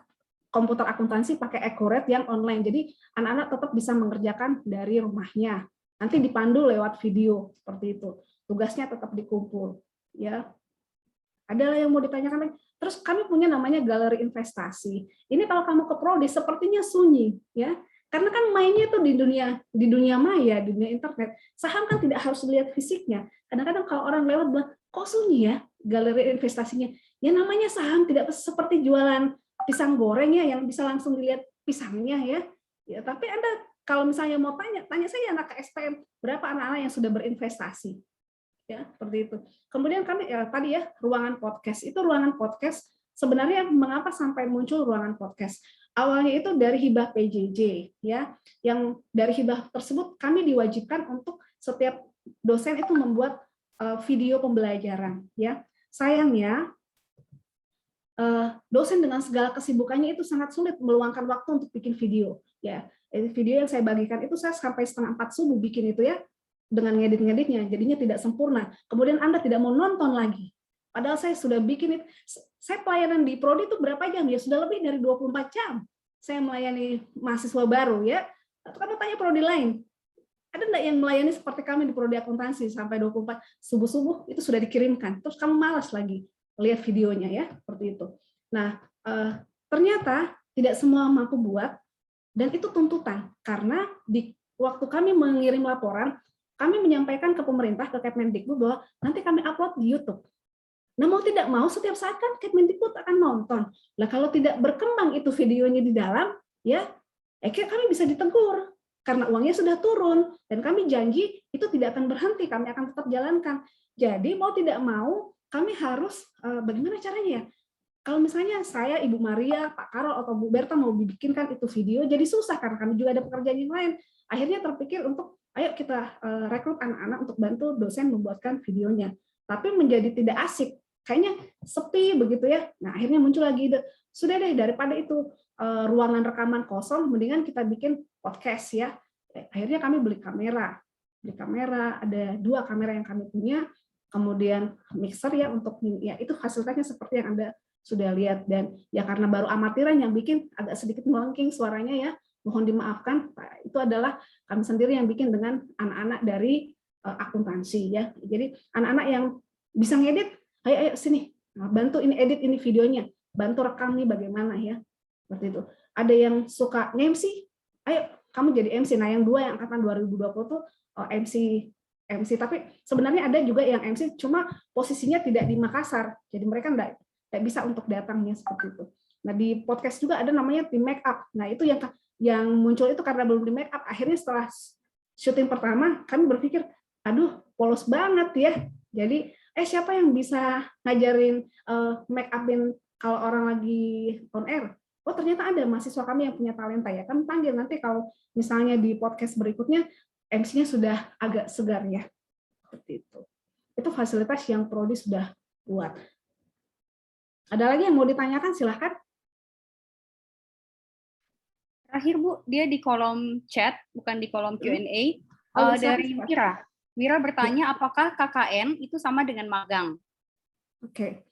komputer akuntansi pakai Accurate yang online. Jadi anak-anak tetap bisa mengerjakan dari rumahnya. Nanti dipandu lewat video seperti itu. Tugasnya tetap dikumpul. Ya, ada yang mau ditanyakan lagi. Terus kami punya namanya galeri investasi. Ini kalau kamu ke Prodi sepertinya sunyi, ya, karena kan mainnya itu di dunia maya, di dunia internet. Saham kan tidak harus lihat fisiknya. Kadang-kadang kalau orang lewat bilang, kok sunyi ya galeri investasinya? Ya namanya saham, tidak seperti jualan pisang goreng ya, yang bisa langsung dilihat pisangnya ya. Ya, tapi Anda kalau misalnya mau tanya saya anak ke SPM, berapa anak-anak yang sudah berinvestasi? Ya, seperti itu. Kemudian kami ya, tadi ya ruangan podcast. Itu ruangan podcast sebenarnya mengapa sampai muncul ruangan podcast? Awalnya itu dari hibah PJJ ya. Yang dari hibah tersebut kami diwajibkan untuk setiap dosen itu membuat video pembelajaran ya. Sayangnya dosen dengan segala kesibukannya itu sangat sulit meluangkan waktu untuk bikin video ya. Video yang saya bagikan itu saya sampai 3:30 subuh bikin itu ya, dengan ngedit-ngeditnya, jadinya tidak sempurna. Kemudian Anda tidak mau nonton lagi. Padahal saya sudah bikin itu. Saya pelayanan di Prodi itu berapa jam? Ya sudah lebih dari 24 jam. Saya melayani mahasiswa baru ya. Atau kamu tanya Prodi lain. Ada enggak yang melayani seperti kami di Prodi Akuntansi sampai 24 subuh-subuh itu sudah dikirimkan. Terus kamu malas lagi lihat videonya ya, seperti itu. Nah, ternyata tidak semua mampu buat, dan itu tuntutan karena di waktu kami mengirim laporan, kami menyampaikan ke pemerintah, ke Kemendikbud bahwa nanti kami upload di YouTube. Nah, mau tidak mau setiap saat kan Kemendikbud akan nonton. Nah, kalau tidak berkembang itu videonya di dalam, ya, kami bisa ditegur karena uangnya sudah turun, dan kami janji itu tidak akan berhenti, kami akan tetap jalankan. Jadi mau tidak mau kami harus bagaimana caranya ya? Kalau misalnya saya, Ibu Maria, Pak Karol, atau Bu Berta mau bikinkan itu video, jadi susah karena kami juga ada pekerjaan yang lain. Akhirnya terpikir untuk, ayo kita rekrut anak-anak untuk bantu dosen membuatkan videonya. Tapi menjadi tidak asik, kayaknya sepi begitu ya. Nah, akhirnya muncul lagi ide, sudah deh daripada itu ruangan rekaman kosong, mendingan kita bikin podcast ya. Akhirnya kami beli kamera, ada 2 kamera yang kami punya, kemudian mixer ya untuk ya itu fasilitasnya seperti yang Anda sudah lihat, dan ya karena baru amatiran yang bikin agak sedikit melengking suaranya ya, mohon dimaafkan. Itu adalah kami sendiri yang bikin dengan anak-anak dari akuntansi ya. Jadi anak-anak yang bisa ngedit, ayo sini bantu ini edit ini videonya, bantu rekam nih bagaimana ya, seperti itu. Ada yang suka nge-MC, ayo kamu jadi MC. Nah, yang 2 yang angkatan 2020 tuh MC, tapi sebenarnya ada juga yang MC cuma posisinya tidak di Makassar, jadi mereka enggak bisa untuk datangnya seperti itu. Nah, di podcast juga ada namanya tim make up. Nah, itu yang muncul itu karena belum di make up. Akhirnya setelah syuting pertama, kami berpikir, aduh, polos banget ya. Jadi, siapa yang bisa ngajarin make upin kalau orang lagi on air? Oh, ternyata ada mahasiswa kami yang punya talenta ya. Kami panggil nanti kalau misalnya di podcast berikutnya MC-nya sudah agak segar ya. Seperti itu. Itu fasilitas yang Prodi sudah buat. Ada lagi yang mau ditanyakan, silahkan. Terakhir Bu, dia di kolom chat, bukan di kolom Q&A, dari Wira. Wira bertanya, apakah KKN itu sama dengan magang? Oke.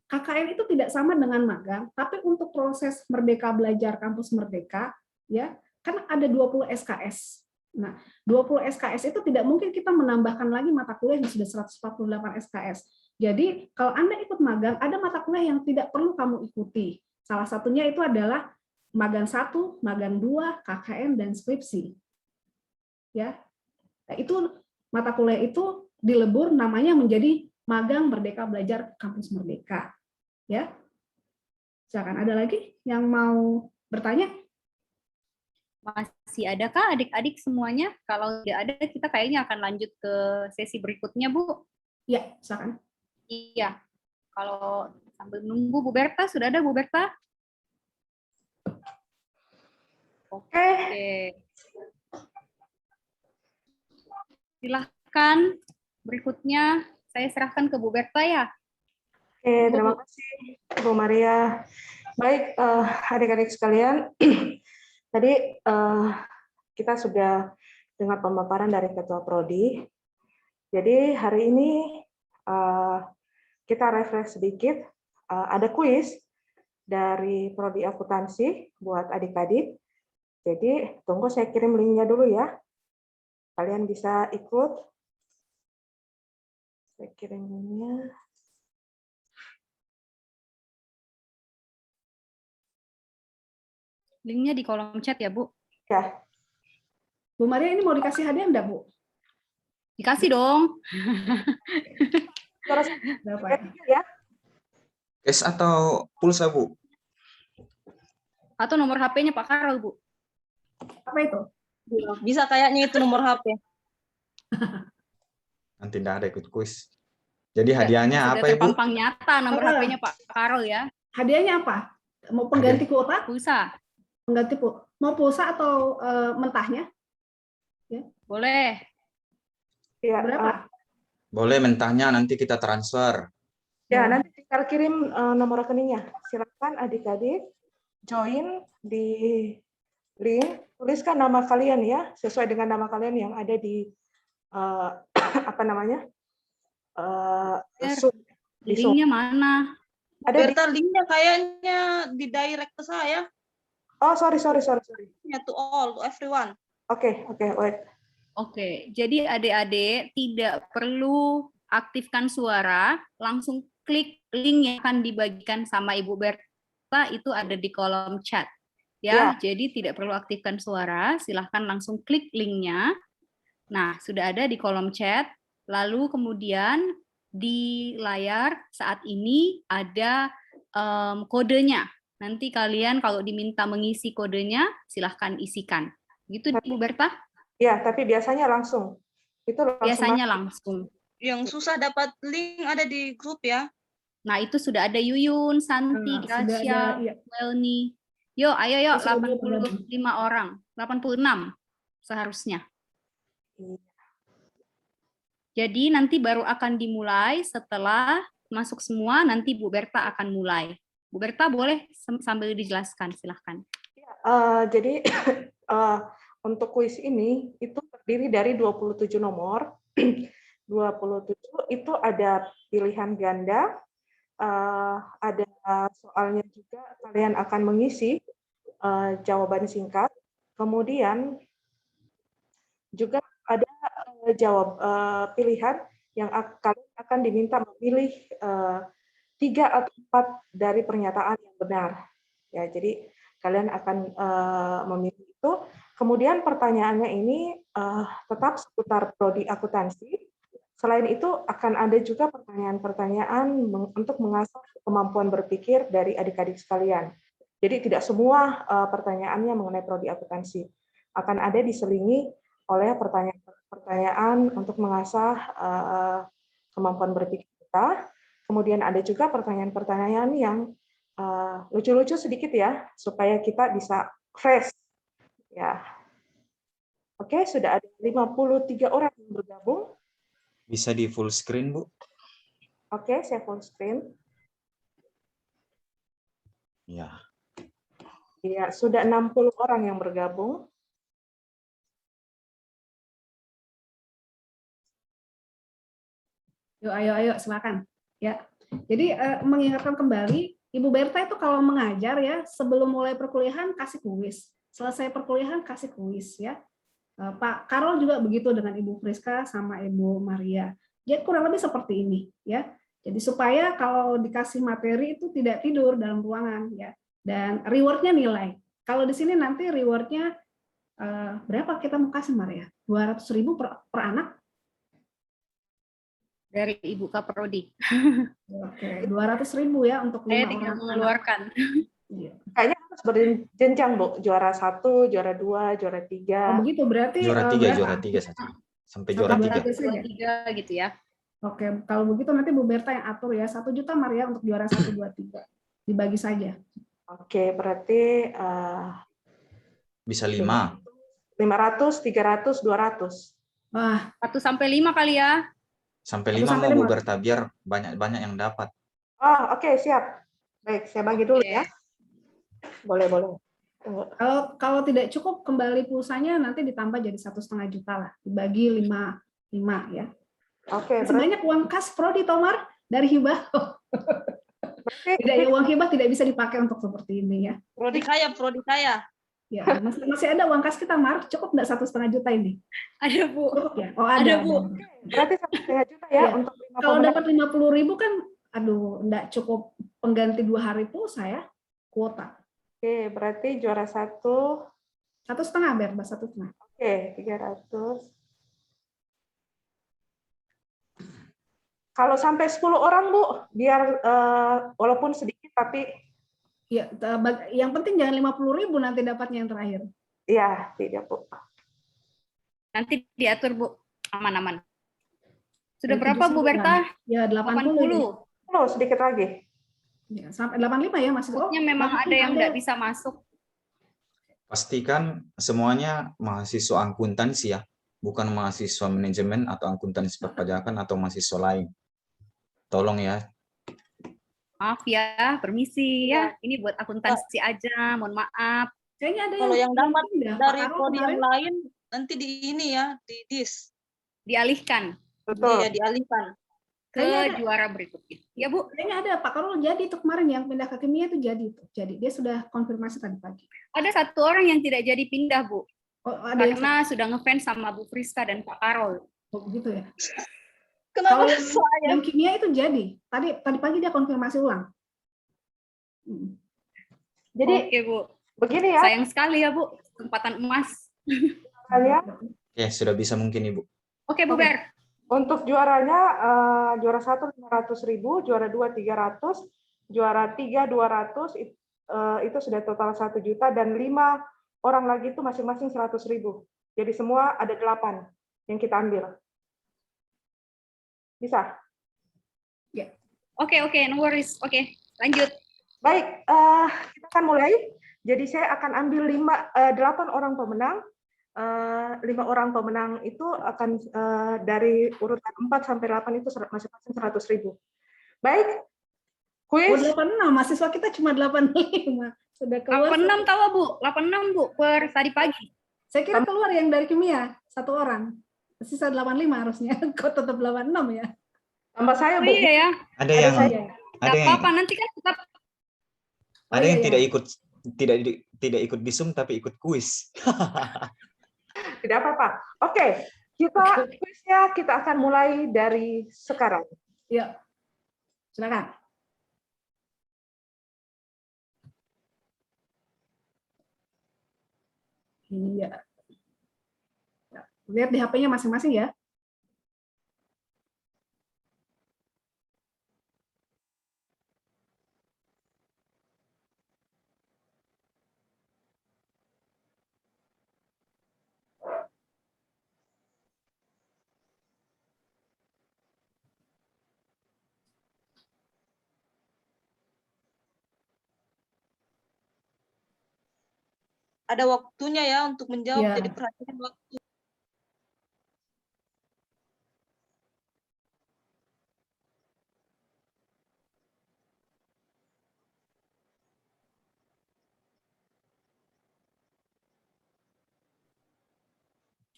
KKN itu tidak sama dengan magang, tapi untuk proses Merdeka Belajar Kampus Merdeka, ya, kan ada 20 SKS. Nah, 20 SKS itu tidak mungkin kita menambahkan lagi mata kuliah yang sudah 148 SKS. Jadi, kalau Anda ikut magang, ada mata kuliah yang tidak perlu kamu ikuti. Salah satunya itu adalah magang 1, magang 2, KKN, dan skripsi. Ya. Nah, itu mata kuliah itu dilebur namanya menjadi magang Merdeka Belajar Kampus Merdeka. Ya. Silakan, ada lagi yang mau bertanya? Masih adakah adik-adik semuanya? Kalau tidak ada, kita kayaknya akan lanjut ke sesi berikutnya, Bu. Ya, silakan. Iya. Kalau sambil menunggu Bu Berta, sudah ada Bu Berta? Oke. Silahkan. Berikutnya saya serahkan ke Bu Berta ya. Oke, terima kasih Bu Maria. Baik, adik-adik sekalian, tadi kita sudah dengar pemaparan dari Ketua Prodi. Jadi hari ini kita refresh sedikit, ada kuis dari Prodi Akuntansi buat adik-adik. Jadi tunggu saya kirim linknya dulu ya. Kalian bisa ikut. Saya kirim linknya. Linknya di kolom chat ya, Bu. Ya. Bu Maria, ini mau dikasih hadiah enggak, Bu? Dikasih dong. Terus Berapa ya? Cash atau pulsa, Bu? Atau nomor HP-nya Pak Karol, Bu. Apa itu? Bisa kayaknya itu nomor HP. Nanti tidak ada ikut kuis. Jadi hadiahnya Sudah apa, Ibu? terpampang nyata nomor HP-nya Pak Karol ya. Hadiahnya apa? Mau pengganti kuota? Pulsa. Pengganti mau pulsa atau mentahnya? Boleh. Ya, Berapa? Boleh mentahnya, nanti kita transfer. ya, nanti tinggal kirim nomor rekeningnya. Silakan adik-adik join di link, tuliskan nama kalian ya, sesuai dengan nama kalian yang ada di apa namanya? Di Linknya mana? ada di, Berta, linknya kayaknya di direct ke saya. oh sorry. Ya, to all, to everyone. Oke, wait. Oke, jadi adik-adik tidak perlu aktifkan suara, langsung klik link yang akan dibagikan sama Ibu Berta, itu ada di kolom chat. Ya, jadi tidak perlu aktifkan suara, silahkan langsung klik linknya. Nah, sudah ada di kolom chat, lalu kemudian di layar saat ini ada kodenya. Nanti kalian kalau diminta mengisi kodenya, silahkan isikan. Gitu, Bu Berta? Ya, tapi biasanya langsung. Itu langsung Biasanya masuk. langsung. Yang susah dapat link ada di grup ya. Nah, itu sudah ada Yuyun, Santi, Sudah ada, Gracia, iya. Melni. Yuk, ayo, Sudah 85 orang. 86 seharusnya. Jadi nanti baru akan dimulai setelah masuk semua, nanti Bu Berta akan mulai. Bu Berta boleh sambil dijelaskan, silahkan. Jadi untuk kuis ini itu terdiri dari 27 nomor. 27 itu ada pilihan ganda, ada soalnya juga kalian akan mengisi jawaban singkat. Kemudian juga ada pilihan yang kalian akan diminta memilih 3 atau 4 dari pernyataan yang benar. Ya, jadi kalian akan memilih itu. Kemudian pertanyaannya ini tetap seputar prodi akuntansi. Selain itu akan ada juga pertanyaan-pertanyaan untuk mengasah kemampuan berpikir dari adik-adik sekalian. Jadi tidak semua pertanyaannya mengenai prodi akuntansi. Akan ada diselingi oleh pertanyaan untuk mengasah kemampuan berpikir kita. Kemudian ada juga pertanyaan-pertanyaan yang lucu-lucu sedikit ya, supaya kita bisa fresh. Ya. Oke, sudah ada 53 orang yang bergabung. Bisa di full screen, Bu? Oke, saya full screen. Ya. Ya, sudah 60 orang yang bergabung. Yuk, ayo, silakan. Ya. Jadi mengingatkan kembali, Ibu Berta itu kalau mengajar ya, sebelum mulai perkuliahan kasih kuis. Selesai perkuliahan kasih kuis ya. Pak Karol juga begitu dengan Ibu Friska sama Ibu Maria. Jadi kurang lebih seperti ini ya. Jadi supaya kalau dikasih materi itu tidak tidur dalam ruangan ya. Dan rewardnya nilai. Kalau di sini nanti rewardnya berapa kita mau kasih Maria? 200.000 per anak? Dari Ibu Kaprodi. Oke, 200.000 ya untuk 5 Saya orang tidak anak. mengeluarkan. Iya. Kayaknya harus berjenjang, Bu. Juara 1, juara 2, juara 3. Oh, begitu berarti Juara 3, berapa? juara 3 saja. Sampai Satu juara juara 3. saja. Dua, tiga gitu ya. Oke, kalau begitu nanti Bu Berta yang atur ya. 1 juta Maria untuk juara 1, 2, 3. Dibagi saja. Oke, berarti Bisa 5. 500, 300, 200. Wah, 1 sampai 5 kali ya. Sampai 1 5 sampai mau 5. Bu Berta, biar banyak-banyak yang dapat. Oh, oke, siap. Baik, saya bagi dulu Oke. ya. Boleh, boleh. Tunggu. Kalau tidak cukup kembali pulsanya nanti ditambah jadi 1,5 juta lah. Dibagi 5 ya. Oke, Masih banyak uang kas Prodi Tomar dari hibah. berarti Tidak ya, uang hibah tidak bisa dipakai untuk seperti ini ya. Prodi kaya. Ya, masih ada uang kas kita, Mar. Cukup nggak 1,5 juta ini? Ada Bu. Cukup ya? Oh, ada. Bu. berarti 1,5 juta ya Iya. untuk 5 Kalau pemenang. dapat 50.000 kan, aduh, nggak cukup pengganti 2 hari pulsa ya, kuota. Oke, berarti juara 1. 1,5 Ber, 1,5. Oke, 300. Kalau sampai 10 orang, Bu, biar walaupun sedikit tapi Ya, yang penting jangan 50.000 nanti dapatnya yang terakhir. ya tidak, Bu. Nanti diatur Bu. Aman-aman. Sudah Dari berapa Bu 79. Berta? Ya, 80. 80. Sedikit lagi. Ya, sampai 85 ya masih. Maksudnya memang ada yang nggak bisa masuk. Pastikan semuanya mahasiswa akuntansi ya, bukan mahasiswa manajemen atau akuntansi perpajakan atau mahasiswa lain. Tolong ya. Maaf ya, permisi ya. Ini buat akuntansi aja, mohon maaf. Kayaknya ada Kalau yang dapat pindah. dari Pak Karol prodi yang kemarin lain nanti di ini ya, di dis. Dialihkan Betul. Iya, dialihkan. ke Kayaknya ada. juara berikutnya. Ya Bu. kayaknya ada Pak Karol jadi itu kemarin yang pindah ke kimia itu jadi itu. Jadi dia sudah konfirmasi tadi pagi. Ada 1 orang yang tidak jadi pindah Bu. Oh, ada yang Karena sudah ngefans sama Bu Friska dan Pak Karol. begitu ya. Kenapa Kalau yang, saya? yang kimia itu jadi. Tadi pagi dia konfirmasi ulang. Jadi Oke Bu. begini ya, Sayang sekali ya Bu. Kesempatan emas. kalian. Ya, sudah bisa mungkin Ibu. Oke Bu Oke. Ber. Untuk juaranya, juara 1 500.000, juara 2 300, juara 3 200, itu sudah total 1 juta, dan 5 orang lagi itu masing-masing 100.000. Jadi semua ada 8 yang kita ambil. Bisa? Oke, no worries. Oke, lanjut. Baik, kita akan mulai. Jadi saya akan ambil 8 orang pemenang. 5 orang pemenang itu akan dari urutan 4 sampai 8 itu masing-masing 100.000. Baik, Oh, kuis. 86, mahasiswa kita cuma 85. Sudah keluar. 86 tahu Bu? 86 Bu per tadi pagi. Saya kira keluar yang dari kimia, 1 orang. Sisa 85 harusnya. Kok tetap 86 ya? Tambah saya, Oh Bu. iya ya. Ada yang Saya. Nggak ada yang apa-apa, nanti kan tetap ada yang iya. tidak ikut bisum tapi ikut kuis. Tidak apa-apa. Oke, kuisnya kita akan mulai dari sekarang. Ya. Silakan. Iya. Lihat di HP-nya masing-masing ya. Ada waktunya ya untuk menjawab, Ya. jadi perhatikan waktu.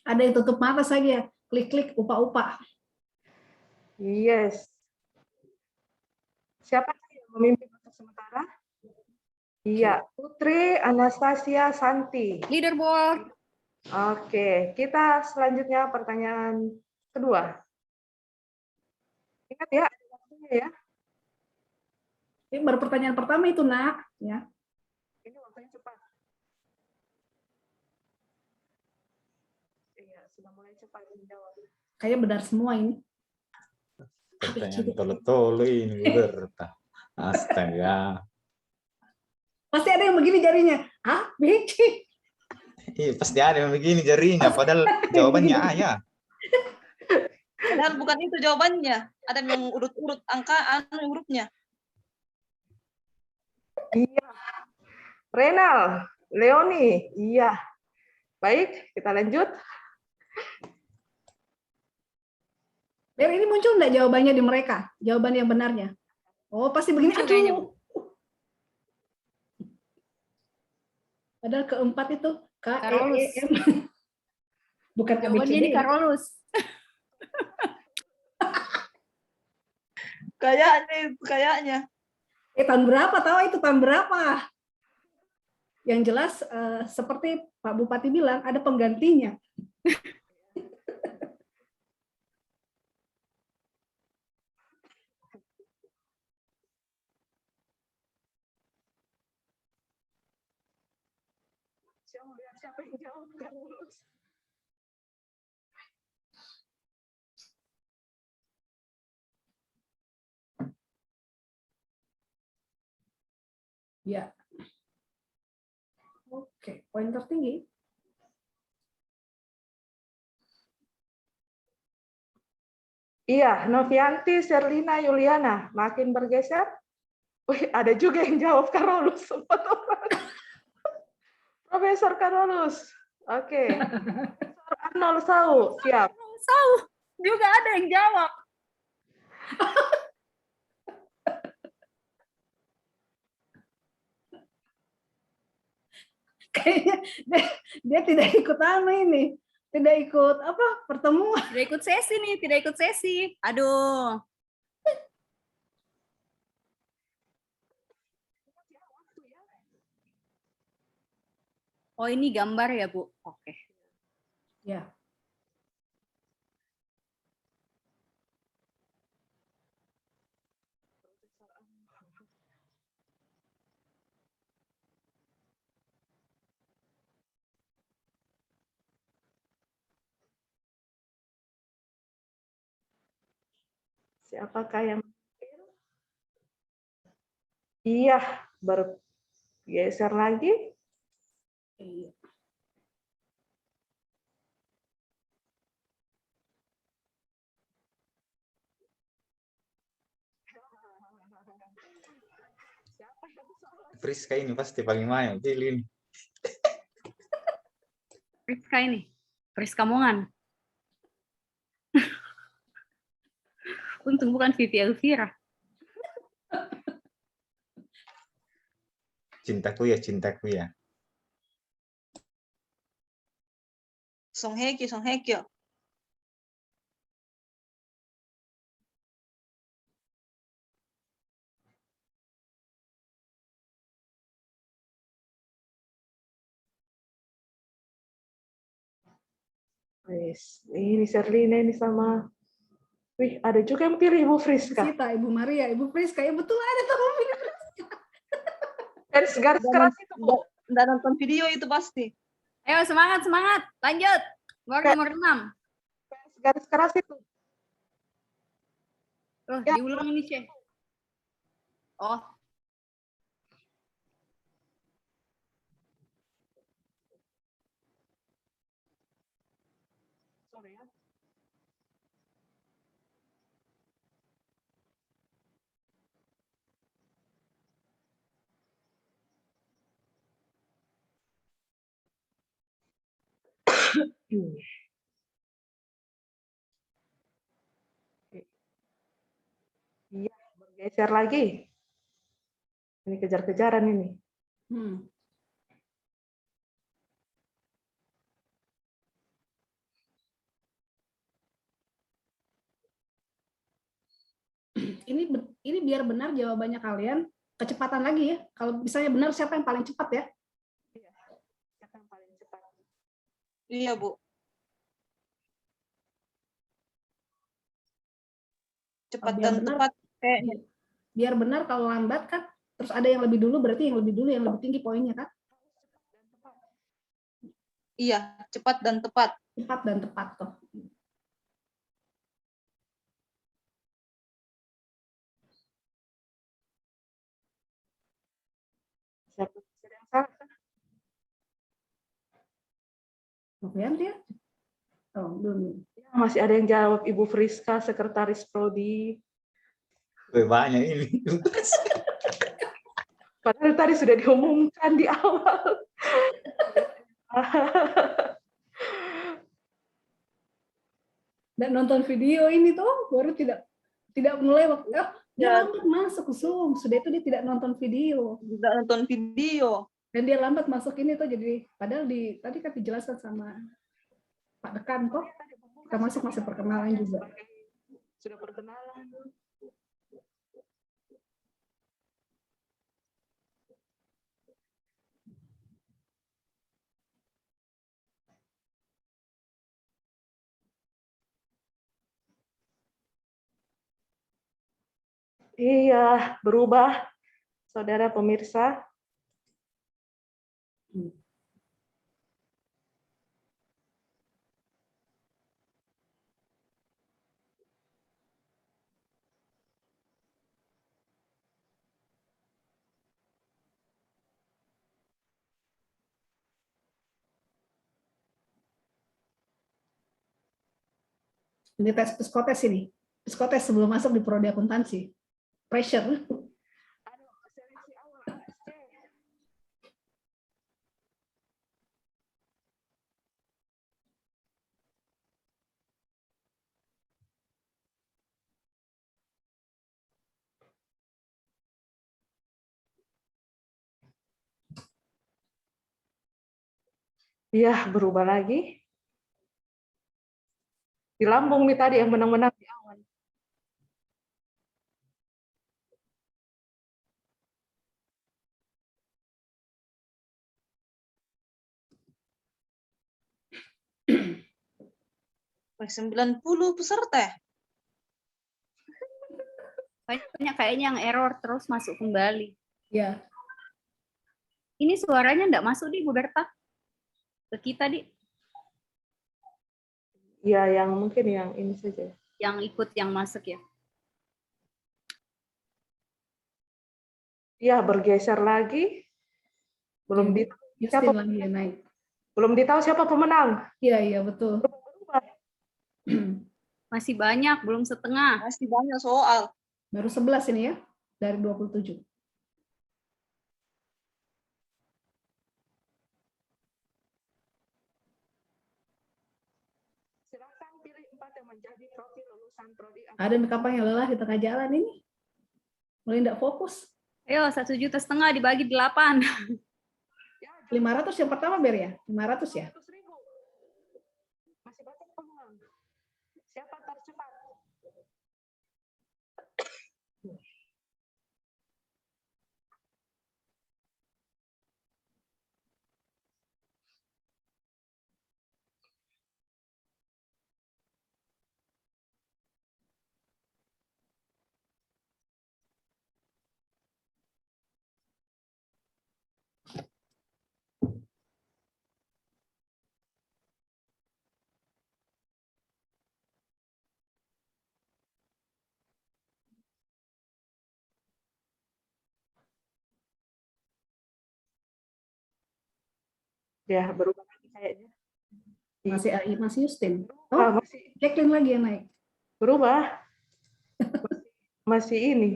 Ada yang tutup mata saja. Klik-klik, upa-upa. Yes. Siapa yang memimpin untuk sementara? Iya, Putri Anastasia Santi. leaderboard. Oke, kita selanjutnya pertanyaan kedua. Ingat ya, ada waktunya ya. Ini baru pertanyaan pertama itu, Nak. Ya. Ini waktunya cepat. Iya, sudah mulai cepat menjawab. Kayak benar semua ini. Pertanyaan tolo-tolo ini Berta. Astaga. Pasti ada yang begini jarinya. A, B, C. Iya, pasti ada yang begini jarinya, padahal jawabannya A ya. Padahal bukan itu jawabannya. Ada yang urut-urut angka hurufnya. Iya. Renal, Leoni, iya. Baik, kita lanjut. Biar ini muncul enggak jawabannya di mereka? Jawaban yang benarnya. Oh, pasti begini. Muncul kayaknya, Aduh. Padahal keempat itu K, E, Carolus. E, M. Bukan A, B, C, Jawabannya D. ini Carolus. Kayaknya. Tahun berapa? Tahu itu tahun berapa? Yang jelas seperti Pak Bupati bilang ada penggantinya. Siapa yang jawab, Carolus? Ya. Oke, poin tertinggi. Iya, Novianti, Serlina, Yuliana. Makin bergeser. Wih, ada juga yang jawab Carolus. 4 orang. Profesor Carolus. Oke. Profesor Arnold Sau, siap. Tahu juga ada yang jawab. Kayaknya dia tidak ikut ini. Tidak ikut pertemuan. Tidak ikut sesi nih, tidak ikut sesi. Aduh. Oh, ini gambar ya, Bu? Oke. Ya. Siapakah yang iya, bergeser lagi. Iya. Friska ini pasti paling banyak pilih ini. Friska ini. Friska Mongan. Untung bukan Vivi Elvira. Cintaku ya, cintaku ya. Song Hye Kyo. Ini Serlina ini sama. Wih, ada juga yang pilih Ibu Friska. Sita, Ibu Maria, Ibu Friska, ya betul ada tuh pilih. Garis keras itu, Bu. Nggak nonton video itu pasti. Ayo semangat, semangat. Lanjut. Nomor 6. Garis keras itu. Oh, Ya. diulang ini, Cek. Oh, Sorry ya. Iya, bergeser lagi. Ini kejar-kejaran ini. Ini biar benar jawabannya kalian, kecepatan lagi ya. Kalau misalnya benar, siapa yang paling cepat ya? Iya. Siapa yang paling cepat? Iya, Bu. Cepat Biar dan benar. tepat kayaknya. Biar benar, kalau lambat kan, terus ada yang lebih dulu, berarti yang lebih dulu yang lebih tinggi poinnya kan? Iya, cepat dan tepat. Cepat dan tepat tuh. Siapa yang Novianti ya? Oh, belum. Ya, masih ada yang jawab, Ibu Friska, Sekretaris Prodi. Banyak ini. Padahal tadi sudah diumumkan di awal. Dan nonton video ini tuh baru tidak mulai waktu dia Ya. lambat masuk ke Zoom, sudah itu dia tidak nonton video Tidak nonton video. dan dia lambat masuk ini tuh, jadi padahal tadi kan dijelaskan sama Pak Dekan kok kita masih perkenalan juga. Sudah perkenalan. Iya, berubah, saudara pemirsa. Ini tes psikotes ini, psikotes sebelum masuk di prodi akuntansi, pressure. Seleksi awal ASC. Iya, berubah lagi. Di lambung nih tadi yang menang-menang di awal. Wah, 90 peserta. Banyak kayaknya yang error terus masuk kembali. Ya, Ini suaranya enggak masuk di Bu Berta? Ke kita di Iya, yang mungkin yang ini saja. yang ikut yang masuk ya. Iya, bergeser lagi. Belum di Justin lagi ya naik. belum ditahu siapa pemenang. Iya betul. Berubah. Masih banyak, belum setengah. Masih banyak soal. Baru 11 ini ya, dari 27. Silakan pilih 4 yang menjadi trofi lulusan prodi. Ada kapan yang lelah di tengah jalan ini? Mulai tidak fokus. Ayo, 1,5 juta dibagi 8. 500 yang pertama Ber ya? 500 ya? 100.000. Masih banyak peluang. Siapa tercepat? Ya, berubah lagi kayaknya. Masih AI, masih Justin. Ah, Oh, masih Jacqueline lagi yang naik. berubah. Masih ini.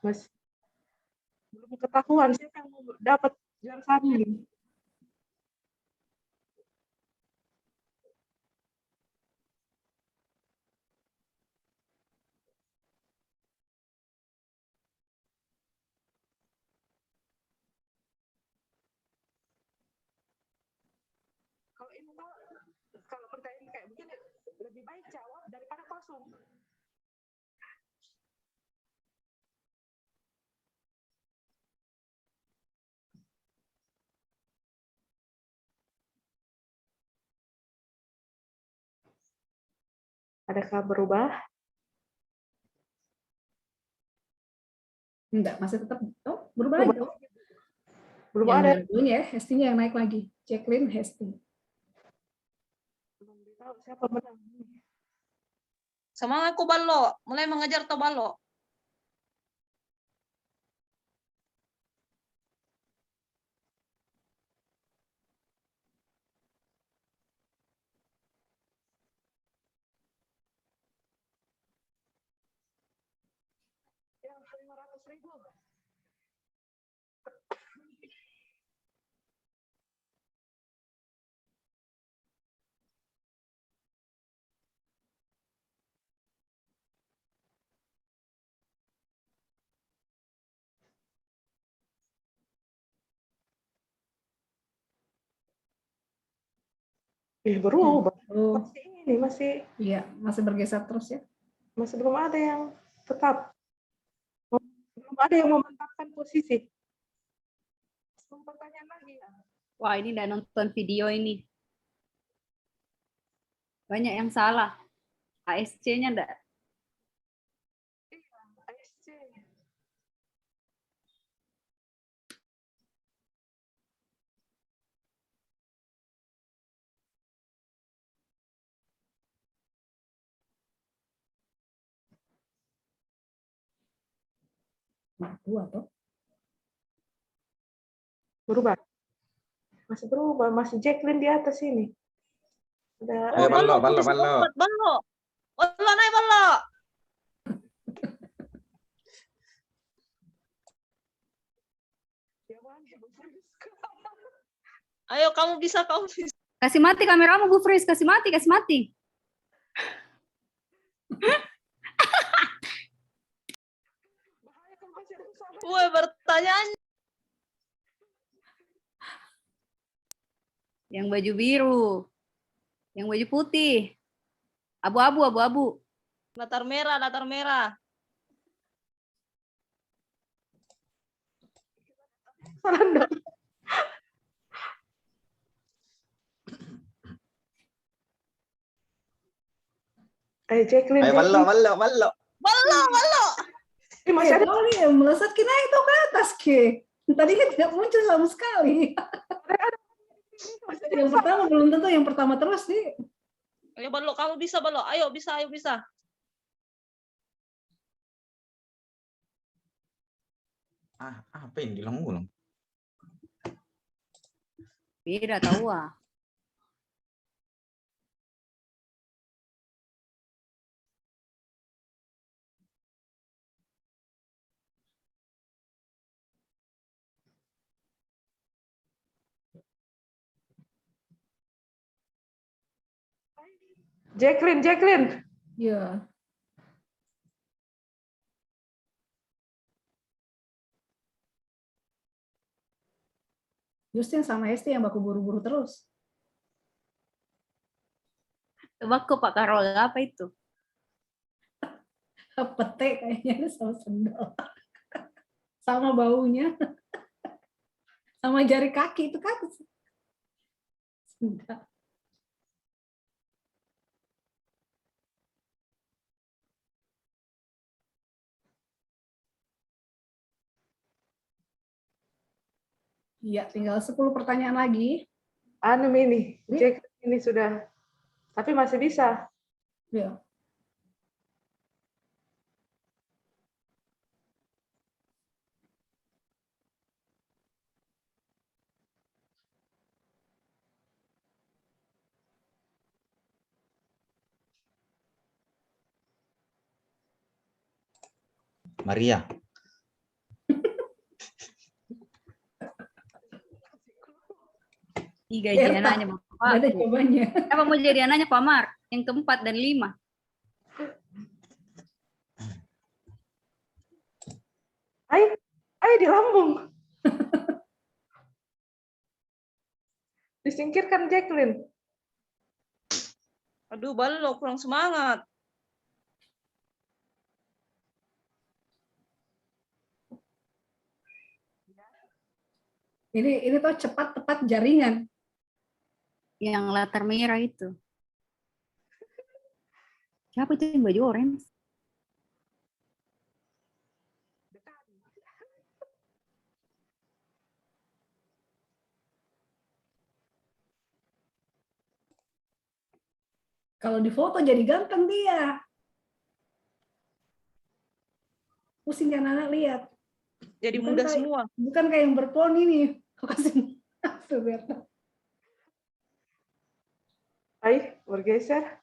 Masih belum ketahuan siapa yang mau dapat juara satu ini. Kalau ini kalau pertanyaan kayak begini lebih baik jawab daripada kosong. Adakah berubah? Enggak, masih tetap. Oh, berubah lagi. Oh. Belum Yang ada. dulunya ya, Hesti-nya yang naik lagi. Jacqueline, Hesti. Belum tahu siapa menang. Semangat ko balo. Mulai mengajar to balo. 100.000. Berubah. Oh, Masih ini iya, masih bergeser terus ya. masih belum ada yang tetap. Belum ada yang memantapkan posisi. Pertanyaan lagi. Wah, ini udah nonton video ini. Banyak yang salah. ASC-nya enggak. ASC. Dua tuh. Berubah. Masih berubah. Masih Jacqueline di atas ini. Ada Ayo, Ballo, Ballo, bisa Ballo. lompat, Ballo. Ballo, naik Ballo. Ayo, kamu bisa, kamu bisa. Kasih mati kameramu, Bu Fris. Kasih mati, kasih mati. Woi, bertanyaan. Yang baju biru. Yang baju putih. Abu-abu, abu-abu. Latar merah, latar merah. Jacqueline. Ayo, Ballo, Ballo, Ballo. Ballo, Ballo. Ini masih ada. Oh, ini melesat kita itu ke atas, Ki. Tadi kan tidak muncul sama sekali. Yang pertama belum tentu yang pertama terus nih. Ayo, Ballo, kamu bisa, Ballo. Ayo, bisa, ayo, bisa. Apa yang diulang-ulang? Beda tahu ah. Jacqueline, Jacqueline. Ya. Justin sama Esti yang baku buru-buru terus. Tebak ke Pak Karol, apa itu? Pete kayaknya sama sendal. Sama baunya. Sama jari kaki itu kan. Sendal. Iya, tinggal 10 pertanyaan lagi. Anu ini, Jacqueline ini sudah. Tapi masih bisa. Ya. Maria. Tiga jadi anaknya Bapak. Ada jawabannya. Apa mau jadi anaknya Pak Mar? Yang keempat dan 5. Ayo di lambung. Disingkirkan Jacqueline. Aduh, Ballo, kurang semangat. Ini tuh cepat tepat jaringan. Yang latar merah itu. Siapa itu yang baju orange? Kalau di foto jadi ganteng dia. Pusing kan anak lihat. Jadi muda semua. Bukan kayak yang berponi nih. Kasih. Ayo bergeser.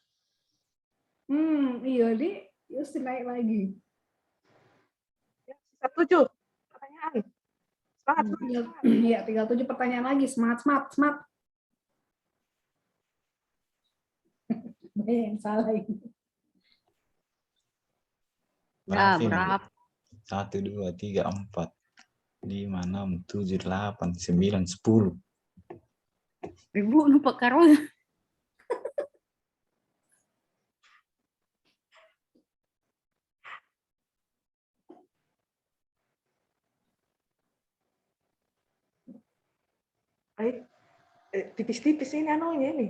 Iya, di Justin naik lagi. Sisa 7 pertanyaan. Semangat, semangat. Iya, tinggal 7 pertanyaan lagi. Semangat, semangat, semangat. Yang salah ini. Ya, Berapa ini? berapa? 1, 2, 3, 4, 5, 6, 7, 8, 9, 10. Ibu lupa karo. Baik. Tipis-tipis ini anunya ini.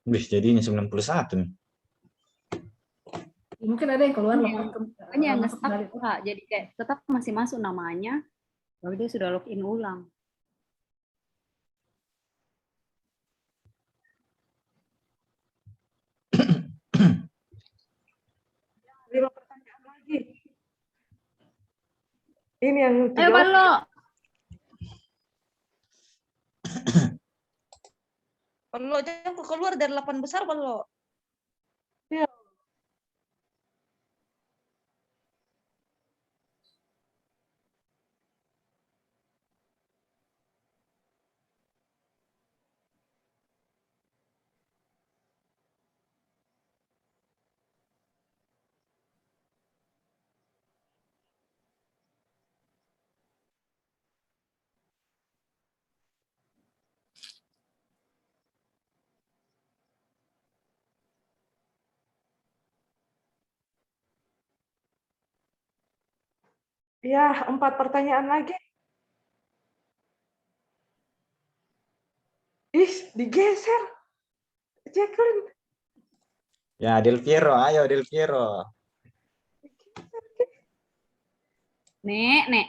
Wih, jadinya 91 nih. Mungkin ada yang keluar Ini login Hanya masuk nge-stuck kembali. tuh, Kak. Jadi kayak tetap masih masuk namanya, tapi dia sudah login ulang. Lima pertanyaan lagi. Ini yang Ayo, tiga. Balo. Kalau jangan keluar dari 8 besar, kalau Ya, 4 pertanyaan lagi. Ih, digeser. Jacqueline. Ya, Del Piero, ayo Del Piero. Nek.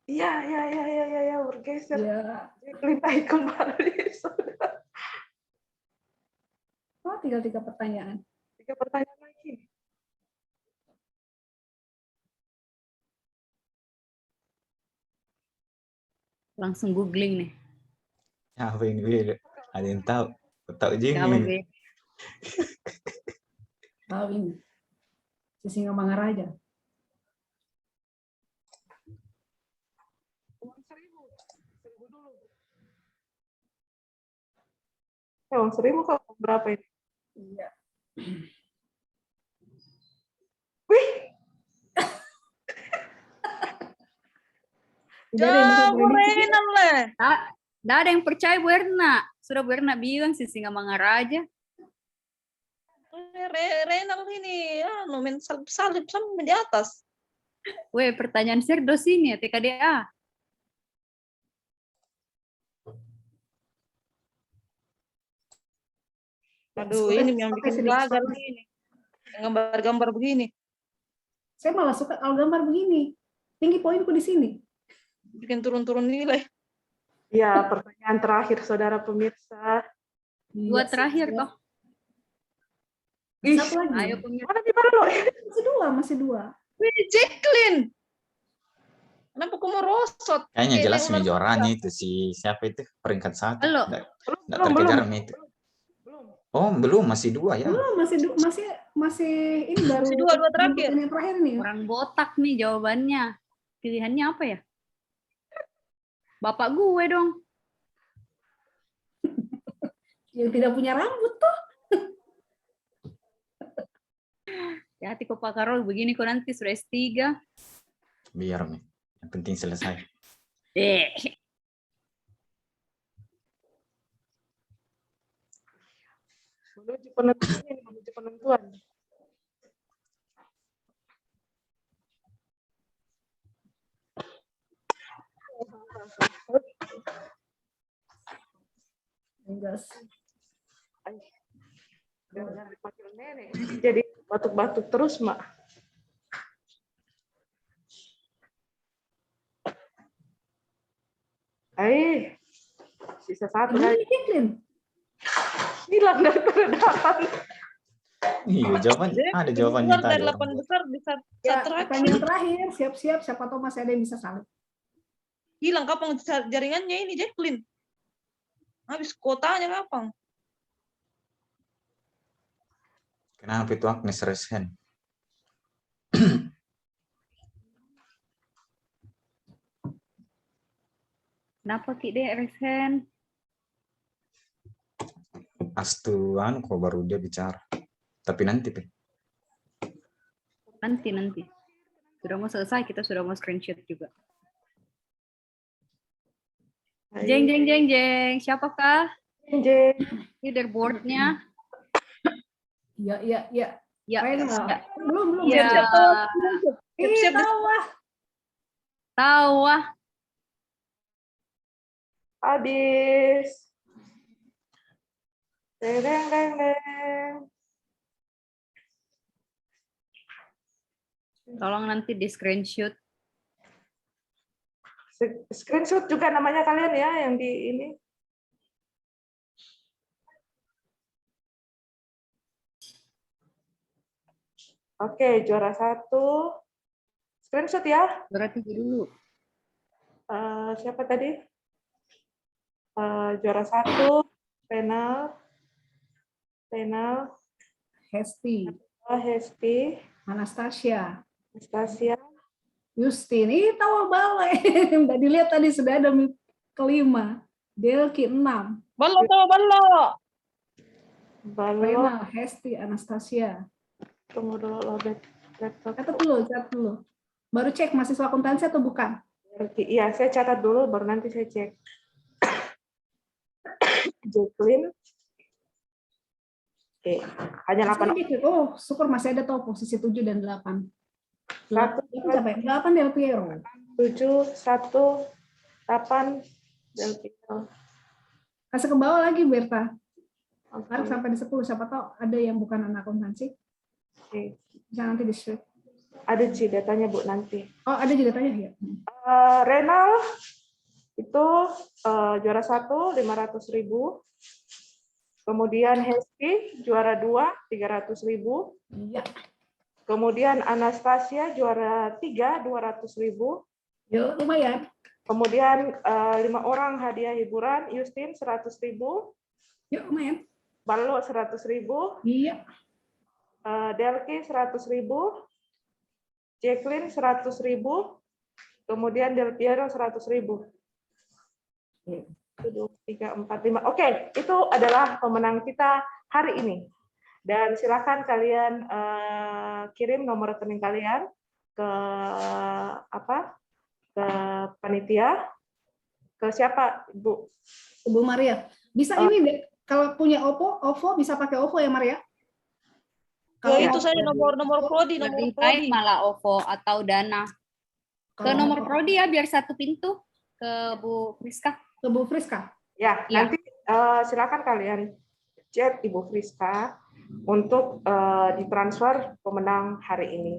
Ya, bergeser. Ya. Jacqueline naik kembali. Oh, tinggal 3 pertanyaan. 3 pertanyaan lagi. Langsung googling nih. Apa ini? Wih, ada yang tahu? Tahu Apa, Jimmy. Be? Tahu ini. Sisingamangaraja. Uang 1.000. 1.000 dulu. Uang 1.000 kok berapa ini? Iya. Wih, jauh Renan leh. Nggak ada yang percaya Bu Erna. Sudah Bu Erna bilang si Singamangaraja. Renan ini, ya, nomen salib sampai di atas. Weh, pertanyaan Serdos ini ya, TKDA. Aduh, ini yang bikin gagal ini. Yang gambar-gambar begini. Saya malah suka kalau gambar begini. Tinggi poinku di sini. Bikin turun-turun nilai. ya pertanyaan terakhir saudara pemirsa. Dua terakhir toh. Ih, Satu lagi. Ayo pemirsa. mana di Balo? Masih dua. Wih, Jacqueline. Kenapa kamu merosot? Kayaknya Kayak jelas ular nih juaranya itu si siapa itu peringkat 1. Halo. Nggak terkejar nih itu. Oh, belum, masih 2 ya. Belum, masih ini baru Masih dua terakhir. Yang terakhir nih. Orang botak nih jawabannya. Pilihannya apa ya? Bapak gue dong. Yang tidak punya rambut tuh. Ya, hati kok Pak Karol begini kok nanti sudah S3. Biar nih. Yang penting selesai. Menuju penentuan ini, menuju penentuan. Jangan dipanggil nenek, jadi batuk-batuk terus, Mak. Sisa satu lagi. Hilang dari peredaran. Iya, jawabannya ada jawabannya Keluar dari tadi. 8 besar bisa Ya, terakhir. pertanyaan terakhir, siap-siap, siapa tahu masih ada yang bisa salah. Hilang kapan jaringannya ini, Jacqueline? Habis kuotanya kapan? Kenapa itu Agnes raise hand? Kenapa Ki deh Resen? Astuan kok baru dia bicara. Tapi nanti, Pe. Nanti. Sudah mau selesai, kita sudah mau screenshot juga. Jeng. Siapakah leaderboardnya? Iya. Ya, Belum. ya. Siap-siap. Tahu. Habis. Deng. Tolong nanti di screenshot. Screenshot juga namanya kalian ya yang di ini. Oke, juara 1. Screenshot ya. Juara 3 dulu. Siapa tadi? Juara 1, Renal, Hesti, Hesti, Anastasia, Justin. Ini tahu bale. Udah dilihat tadi sudah ada kelima. Delki 6. Ballo. Renal, Hesti, Anastasia. Tunggu dulu lobet laptop. Catat dulu. Baru cek mahasiswa akuntansi atau bukan? Iya, saya catat dulu baru nanti saya cek. Jacqueline. Oke, hanya 8. Oh, syukur masih ada tuh posisi 7 dan 8. 8 Del Piero. 7, 1, 8 Del Piero. Kasih ke bawah lagi, Berta. Oke. Harus sampai di 10. Siapa tahu ada yang bukan anak akuntansi. Oke. Bisa nanti di-share. Ada sih datanya Bu nanti. Oh, ada juga datanya ya. Renal itu juara 1 500.000. Kemudian Hesti juara 2 300.000. Iya. Kemudian Anastasia juara 3 200.000. Yo, lumayan. Kemudian 5 orang hadiah hiburan, Justin 100.000. Yo, lumayan. Ballo 100.000. Iya. Delki 100.000. Jacqueline 100.000. Kemudian Del Piero 100.000. 1, 2, 3, 4, 5. Oke, itu adalah pemenang kita hari ini. Dan silakan kalian kirim nomor rekening kalian ke ke panitia. Ke siapa, Ibu? Ibu Maria. Bisa ini deh, kalau punya OVO bisa pakai OVO ya, Maria? Kalau itu saya nomor prodi, Lebih baik malah OVO atau Dana. Ke nomor prodi ya, biar satu pintu. Ke Bu Friska. Ke Bu Friska. Ya, Ya. nanti silakan kalian chat Ibu Friska untuk ditransfer pemenang hari ini.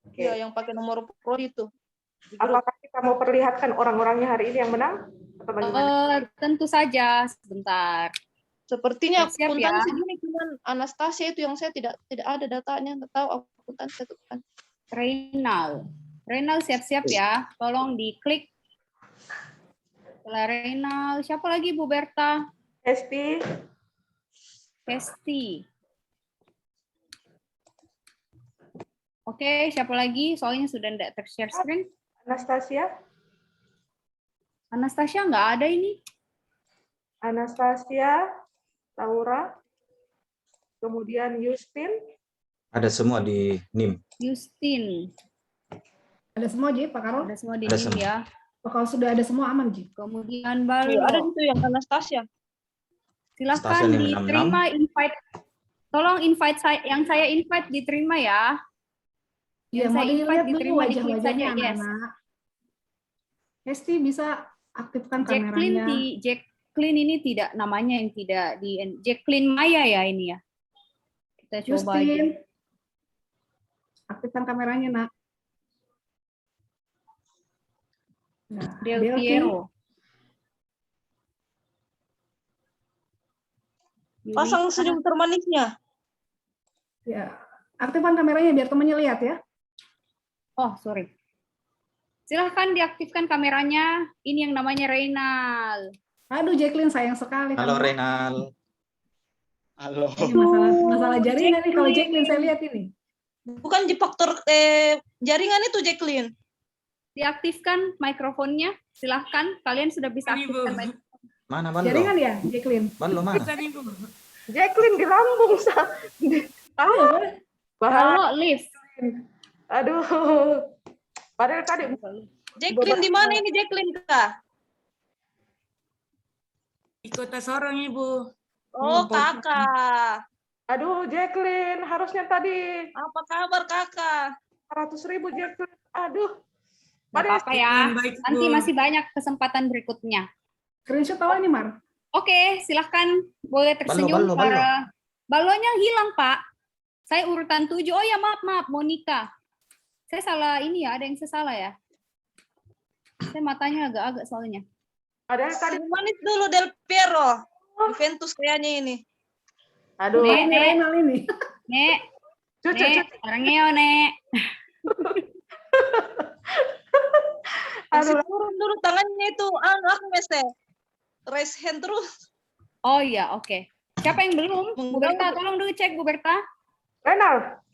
Oke. Ya, yang pakai nomor prodi itu. Apakah kita mau perlihatkan orang-orangnya hari ini yang menang? Atau bagaimana? Tentu saja, sebentar. Sepertinya Siap, ya. akuntansi ini cuman Anastasia itu yang saya tidak ada datanya, nggak tahu akuntansi itu kan. Renal siap-siap ya. Tolong diklik. Setelah Renal, siapa lagi Bu Berta? Hesti, Oke, siapa lagi? Soalnya sudah tidak ter-share screen. Anastasia nggak ada ini. Anastasia, Laura, kemudian Justin. Ada semua di NIM. Justin. Ada semua, Ji, Pak Karol? Ada semua di Ada NIM semua. ya. Oh, kalau sudah ada semua aman, Ji. Kemudian Iya, ada Ballo. itu yang Anastasia. Silahkan Stasiun 566. diterima invite. Tolong invite yang saya invite diterima ya. Ya, Yang mau saya invite dilihat dulu diterima, diklik wajah-wajahnya saja yes. anak-anak. Hesti bisa aktifkan Jacqueline kameranya. Jacqueline ini tidak namanya yang tidak di Jacqueline Maya ya ini ya. Kita coba aja. Justin, aktifkan kameranya, nak. Nah, Del Delki, Piero. Pasang Yulika. senyum termanisnya. ya, aktifkan kameranya biar temannya lihat ya. Oh, sorry. Silahkan diaktifkan kameranya. Ini yang namanya Reynal. Aduh, Jacqueline sayang sekali. Halo kamu. Renal. Halo. Ini masalah jaringan nih kalau Jacqueline saya lihat ini. Bukan di faktor jaringan itu, Jacqueline. Diaktifkan mikrofonnya. Silahkan. Kalian sudah bisa aktifkan mikrofon. Mana Ballo? Jaringan ya, Jacqueline? Ballo mana? Jacqueline di lambung. Kalau lift. Aduh. Padahal tadi Jacqueline di mana ini, Jacqueline, Kak? Di Kota Sorong, Ibu. Oh, Kakak. aduh Jacqueline, harusnya tadi Apa kabar, Kakak? 100.000 Jacqueline. Aduh. Nggak apa-apa ya. Baik, Bu. Nanti masih banyak kesempatan berikutnya. Screenshot tahu ini, Mar? Oke, silahkan boleh tersenyum Ballo. para balonnya hilang, Pak. Saya urutan 7. Oh ya, maaf, Monica. Saya salah ini ya, ada yang saya salah ya. Saya matanya agak-agak soalnya. Ada yang tadi. Manis dulu Del Piero. Juventus kayaknya ini. Aduh. Nek, Ini Reynal ini. Nek, Cucu. orangnya Nek. Aduh. Turun dulu tangannya itu. Aku mesti raise hand terus. Oh iya, oke. Siapa yang belum? Bu Berta, tolong dulu cek Bu Berta. Renal.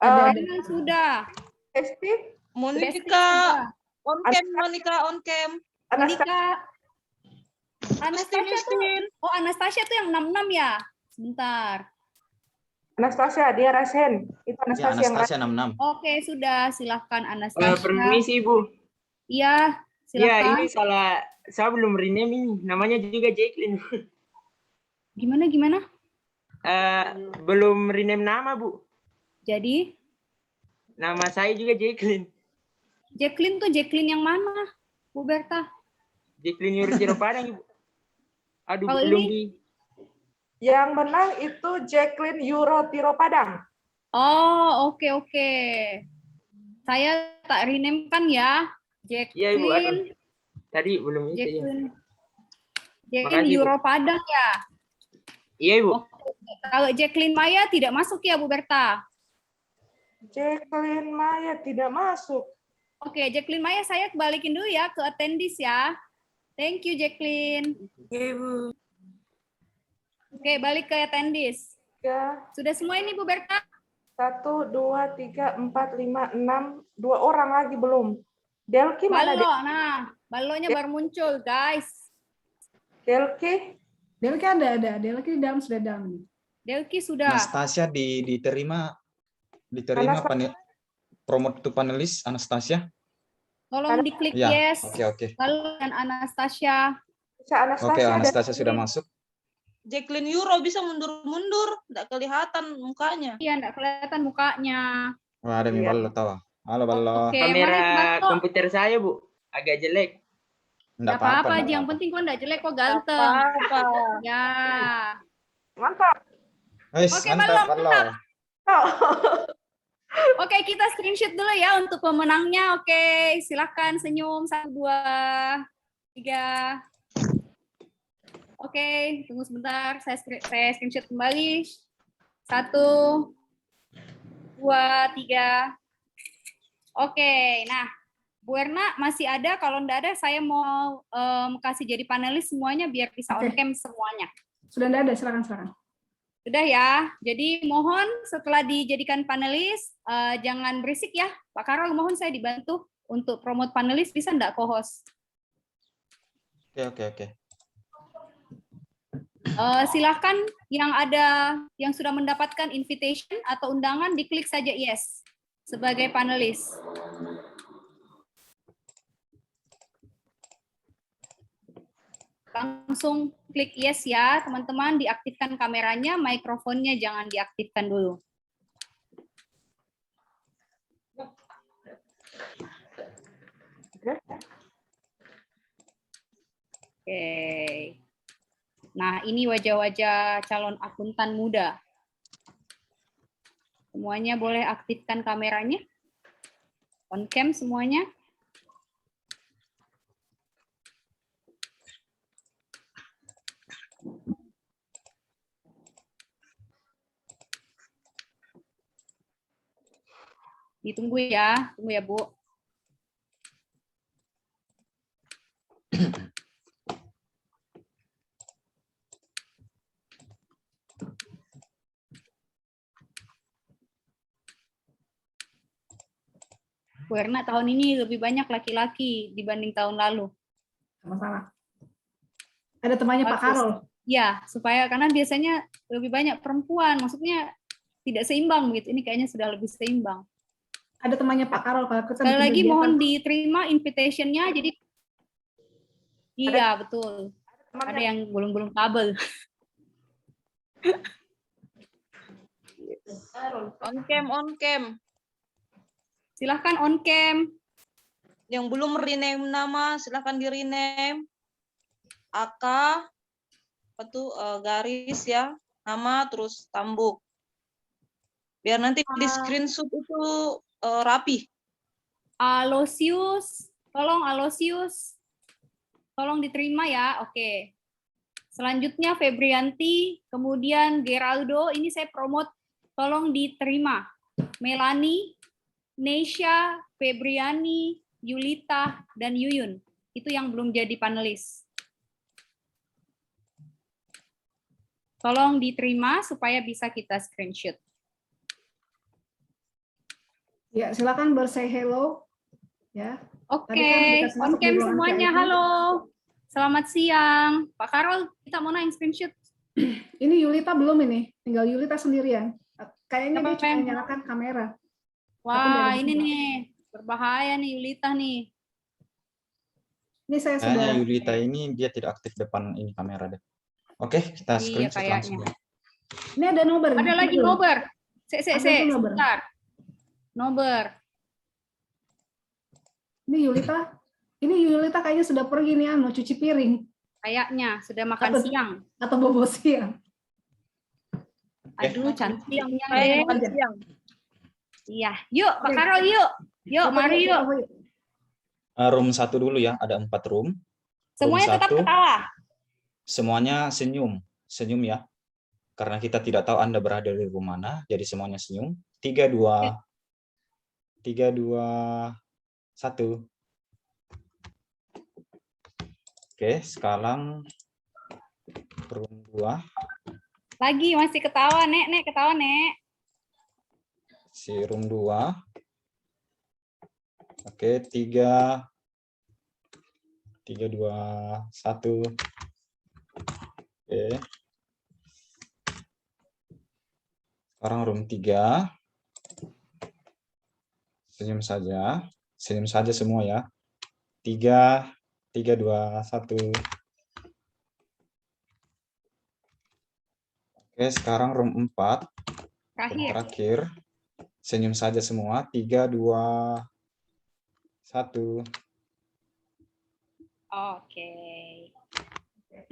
Renal sudah. Hesti. Besti Monica sudah. on cam, Monica on cam. Monica. Anastasia tuh. Justin. Oh, Anastasia tuh yang 66 ya. Sebentar. Anastasia, dia raise hand. Itu Ya, Anastasia yang Anastasia 66. Oke, sudah. Silahkan Anastasia. Permisi, Ibu. Iya, Ya, silahkan. ini saya belum rename ini. Namanya juga Jacqueline. Gimana? Belum rename nama, Bu. Jadi, Nama saya juga Jacqueline. Jacqueline tuh Jacqueline yang mana? Bu Berta. Jacqueline Yurjiro Padang, Ibu. Aduh, Kalau belum ini? di... Yang menang itu Jacqueline Tiro Padang. Oh, oke. Saya tak rename kan ya. Iya, Ibu. Aduh. Jacqueline. Tadi belum itu ya. Jacqueline Makasih, Bu. Euro Padang ya. Iya, Ibu. Kalau Jacqueline Maya tidak masuk ya, Bu Berta. Jacqueline Maya tidak masuk. Oke, Jacqueline Maya saya balikin dulu ya ke attendees ya. Thank you, Jacqueline. Iya, Bu. Oke, balik ke attendees. 3, Sudah semua ini, Bu Berta? 1, 2, 3, 4, 5, 6. 2 orang lagi belum. Delki mana? Ballo, nah, ballonya baru muncul, guys. Delki? Delki ada. Delki di dalam sudah dalam. Delki sudah. Anastasia diterima Anastasia. promote to panelis Anastasia. Tolong diklik Ya, yes. oke. Ballo dan Anastasia. Bisa Anastasia. Oke, dan Anastasia sudah masuk. Jacqueline Euro bisa mundur-mundur. Tidak kelihatan mukanya. Iya, enggak kelihatan mukanya. Wah, ada Iya. Ballo tahu. Halo Ballo. Oke, Kamera mari Ballo. komputer saya, Bu. Agak jelek. Enggak Enggak apa-apa, enggak Ji. Yang apa-apa. penting kok enggak jelek, kok ganteng. Apa? Ya. Mantap. Wes, Oke, mantap Ballo, Ballo. Oh. Oke, kita screenshot dulu ya untuk pemenangnya. Oke, silakan senyum. 1, 2, 3. Oke, tunggu sebentar. Saya screenshot kembali. 1, 2, 3. Oke, nah, Bu Erna masih ada. Kalau enggak ada, saya mau kasih jadi panelis semuanya biar bisa on Oke. cam semuanya. Sudah ada, silakan. Sudah ya. Jadi mohon setelah dijadikan panelis, jangan berisik ya. Pak Karol, mohon saya dibantu untuk promote panelis, bisa enggak co-host? Oke. Silahkan yang sudah mendapatkan invitation atau undangan, diklik saja yes sebagai panelis. Langsung klik yes ya, teman-teman, diaktifkan kameranya, mikrofonnya jangan diaktifkan dulu. Oke. Nah, ini wajah-wajah calon akuntan muda. Semuanya boleh aktifkan kameranya. On cam semuanya. Ditunggu ya, tunggu ya Bu. Bu Erna, tahun ini lebih banyak laki-laki dibanding tahun lalu. Sama-sama. Ada temannya Pak Bagus. Karol. Ya, supaya karena biasanya lebih banyak perempuan, maksudnya tidak seimbang gitu. Ini kayaknya sudah lebih seimbang. Ada temannya Pak Karol kalau kita Sekali bikin lagi kegiatan. mohon diterima invitation-nya. Jadi iya betul. Ada yang gulung-gulung kabel. On cam, on cam. Silahkan on cam. Yang belum rename nama, silahkan di rename. AK, apa tuh, garis ya, nama terus tambuk. Biar nanti di screenshot itu rapi. Alosius, tolong Alosius. Tolong diterima ya, oke. Selanjutnya Febrianti, kemudian Geraldo, ini saya promote, tolong diterima. Melani, Neisha, Febriani, Yulita, dan Yuyun. Itu yang belum jadi panelis. Tolong diterima supaya bisa kita screenshot. Ya, silakan bersay hello. Ya. Oke, Tadi kan dikasih on masuk di cam ruangan semuanya, VIP. halo. Selamat siang. Pak Karol, kita mau naik screenshot. Ini Yulita belum ini, tinggal Yulita sendirian. Kayaknya dia Siapa cuma yang- nyalakan kamera. Wah, dari ini bawah. nih, berbahaya nih Yulita nih. Ini saya sudah. Kayaknya Yulita ini dia tidak aktif depan ini kamera deh. Oke, kita Iya, screenshot langsung. kayaknya. Ini ada nobar. Ada lagi nobar. Ada tuh nobar. Sebentar. Nobar. Ini Yulita. Ini Yulita kayaknya sudah pergi nih, mau cuci piring Kayaknya sudah makan Atau- siang. atau bobo siang. Aduh, Siang, cantiknya saya deh. makan siang. Iya, yuk Pak Oke. Karol yuk. Yuk, Foto mari yuk. foto yuk. Room 1 dulu ya, ada 4 room. Semuanya tetap 1, ketawa. semuanya senyum. Senyum ya. Karena kita tidak tahu Anda berada di room mana, jadi semuanya senyum. 3, 2, 1. Oke, sekarang room 2. Lagi masih ketawa, Nek, ketawa, Nek. Si room 2. Oke, 3, 2, 1. Oke. Sekarang room 3. Senyum saja. Senyum saja semua ya. 3, 2, 1. Oke, sekarang room 4. Room Terakhir. terakhir. Senyum saja semua. 3, 2, 1. Oke.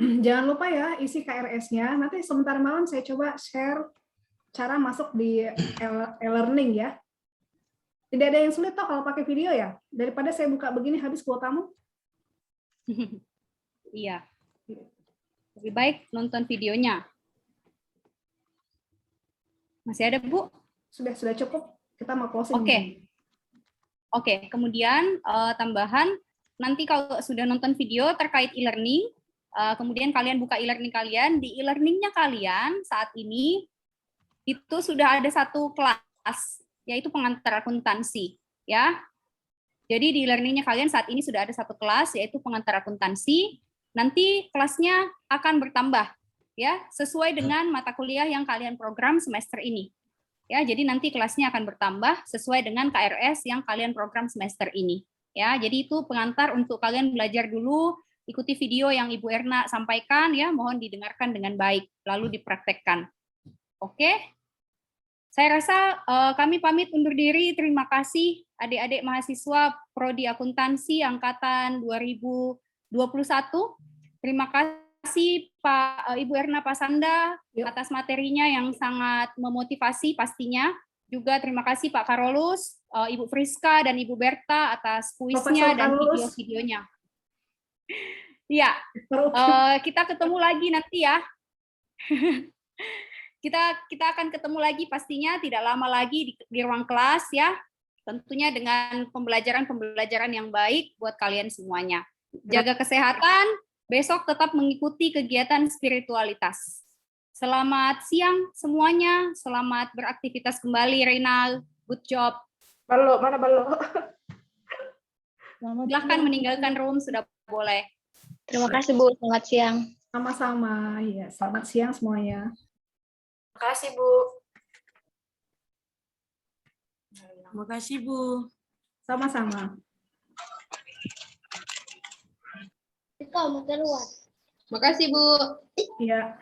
Jangan lupa ya isi KRS-nya. Nanti sebentar malam saya coba share cara masuk di e-learning ya. Tidak ada yang sulit toh kalau pakai video ya. Daripada saya buka begini habis kuotamu. Iya. Lebih baik nonton videonya. Masih ada, Bu? Sudah cukup. Kita mau closing. Oke, kemudian tambahan, nanti kalau sudah nonton video terkait e-learning, kemudian kalian buka e-learning kalian, di e-learningnya kalian saat ini itu sudah ada satu kelas, yaitu pengantar akuntansi. Ya. Jadi di e-learningnya kalian saat ini sudah ada satu kelas, yaitu pengantar akuntansi. Nanti kelasnya akan bertambah, ya, sesuai dengan mata kuliah yang kalian program semester ini. Ya, jadi nanti kelasnya akan bertambah sesuai dengan KRS yang kalian program semester ini. Ya, jadi itu pengantar untuk kalian belajar dulu ikuti video yang Ibu Erna sampaikan ya, mohon didengarkan dengan baik, lalu dipraktekkan. Oke? Saya rasa kami pamit undur diri. Terima kasih adik-adik mahasiswa Prodi Akuntansi angkatan 2021. Terima kasih Pak Ibu Erna Pasanda atas materinya yang sangat memotivasi pastinya. Juga terima kasih Pak Karolus, Ibu Friska dan Ibu Berta atas kuisnya dan video-videonya. Ya, kita ketemu lagi nanti ya. Kita akan ketemu lagi pastinya tidak lama lagi di ruang kelas ya. Tentunya dengan pembelajaran yang baik buat kalian semuanya. Jaga kesehatan, besok tetap mengikuti kegiatan spiritualitas. Selamat siang semuanya, selamat beraktivitas kembali Reynal, good job. Balok, mana balok? Silahkan meninggalkan room, sudah boleh. Terima kasih Bu, selamat siang. Sama-sama, ya. Selamat siang semuanya. Terima kasih Bu. Terima kasih Bu. Sama-sama. Terima kasih Bu. Ya.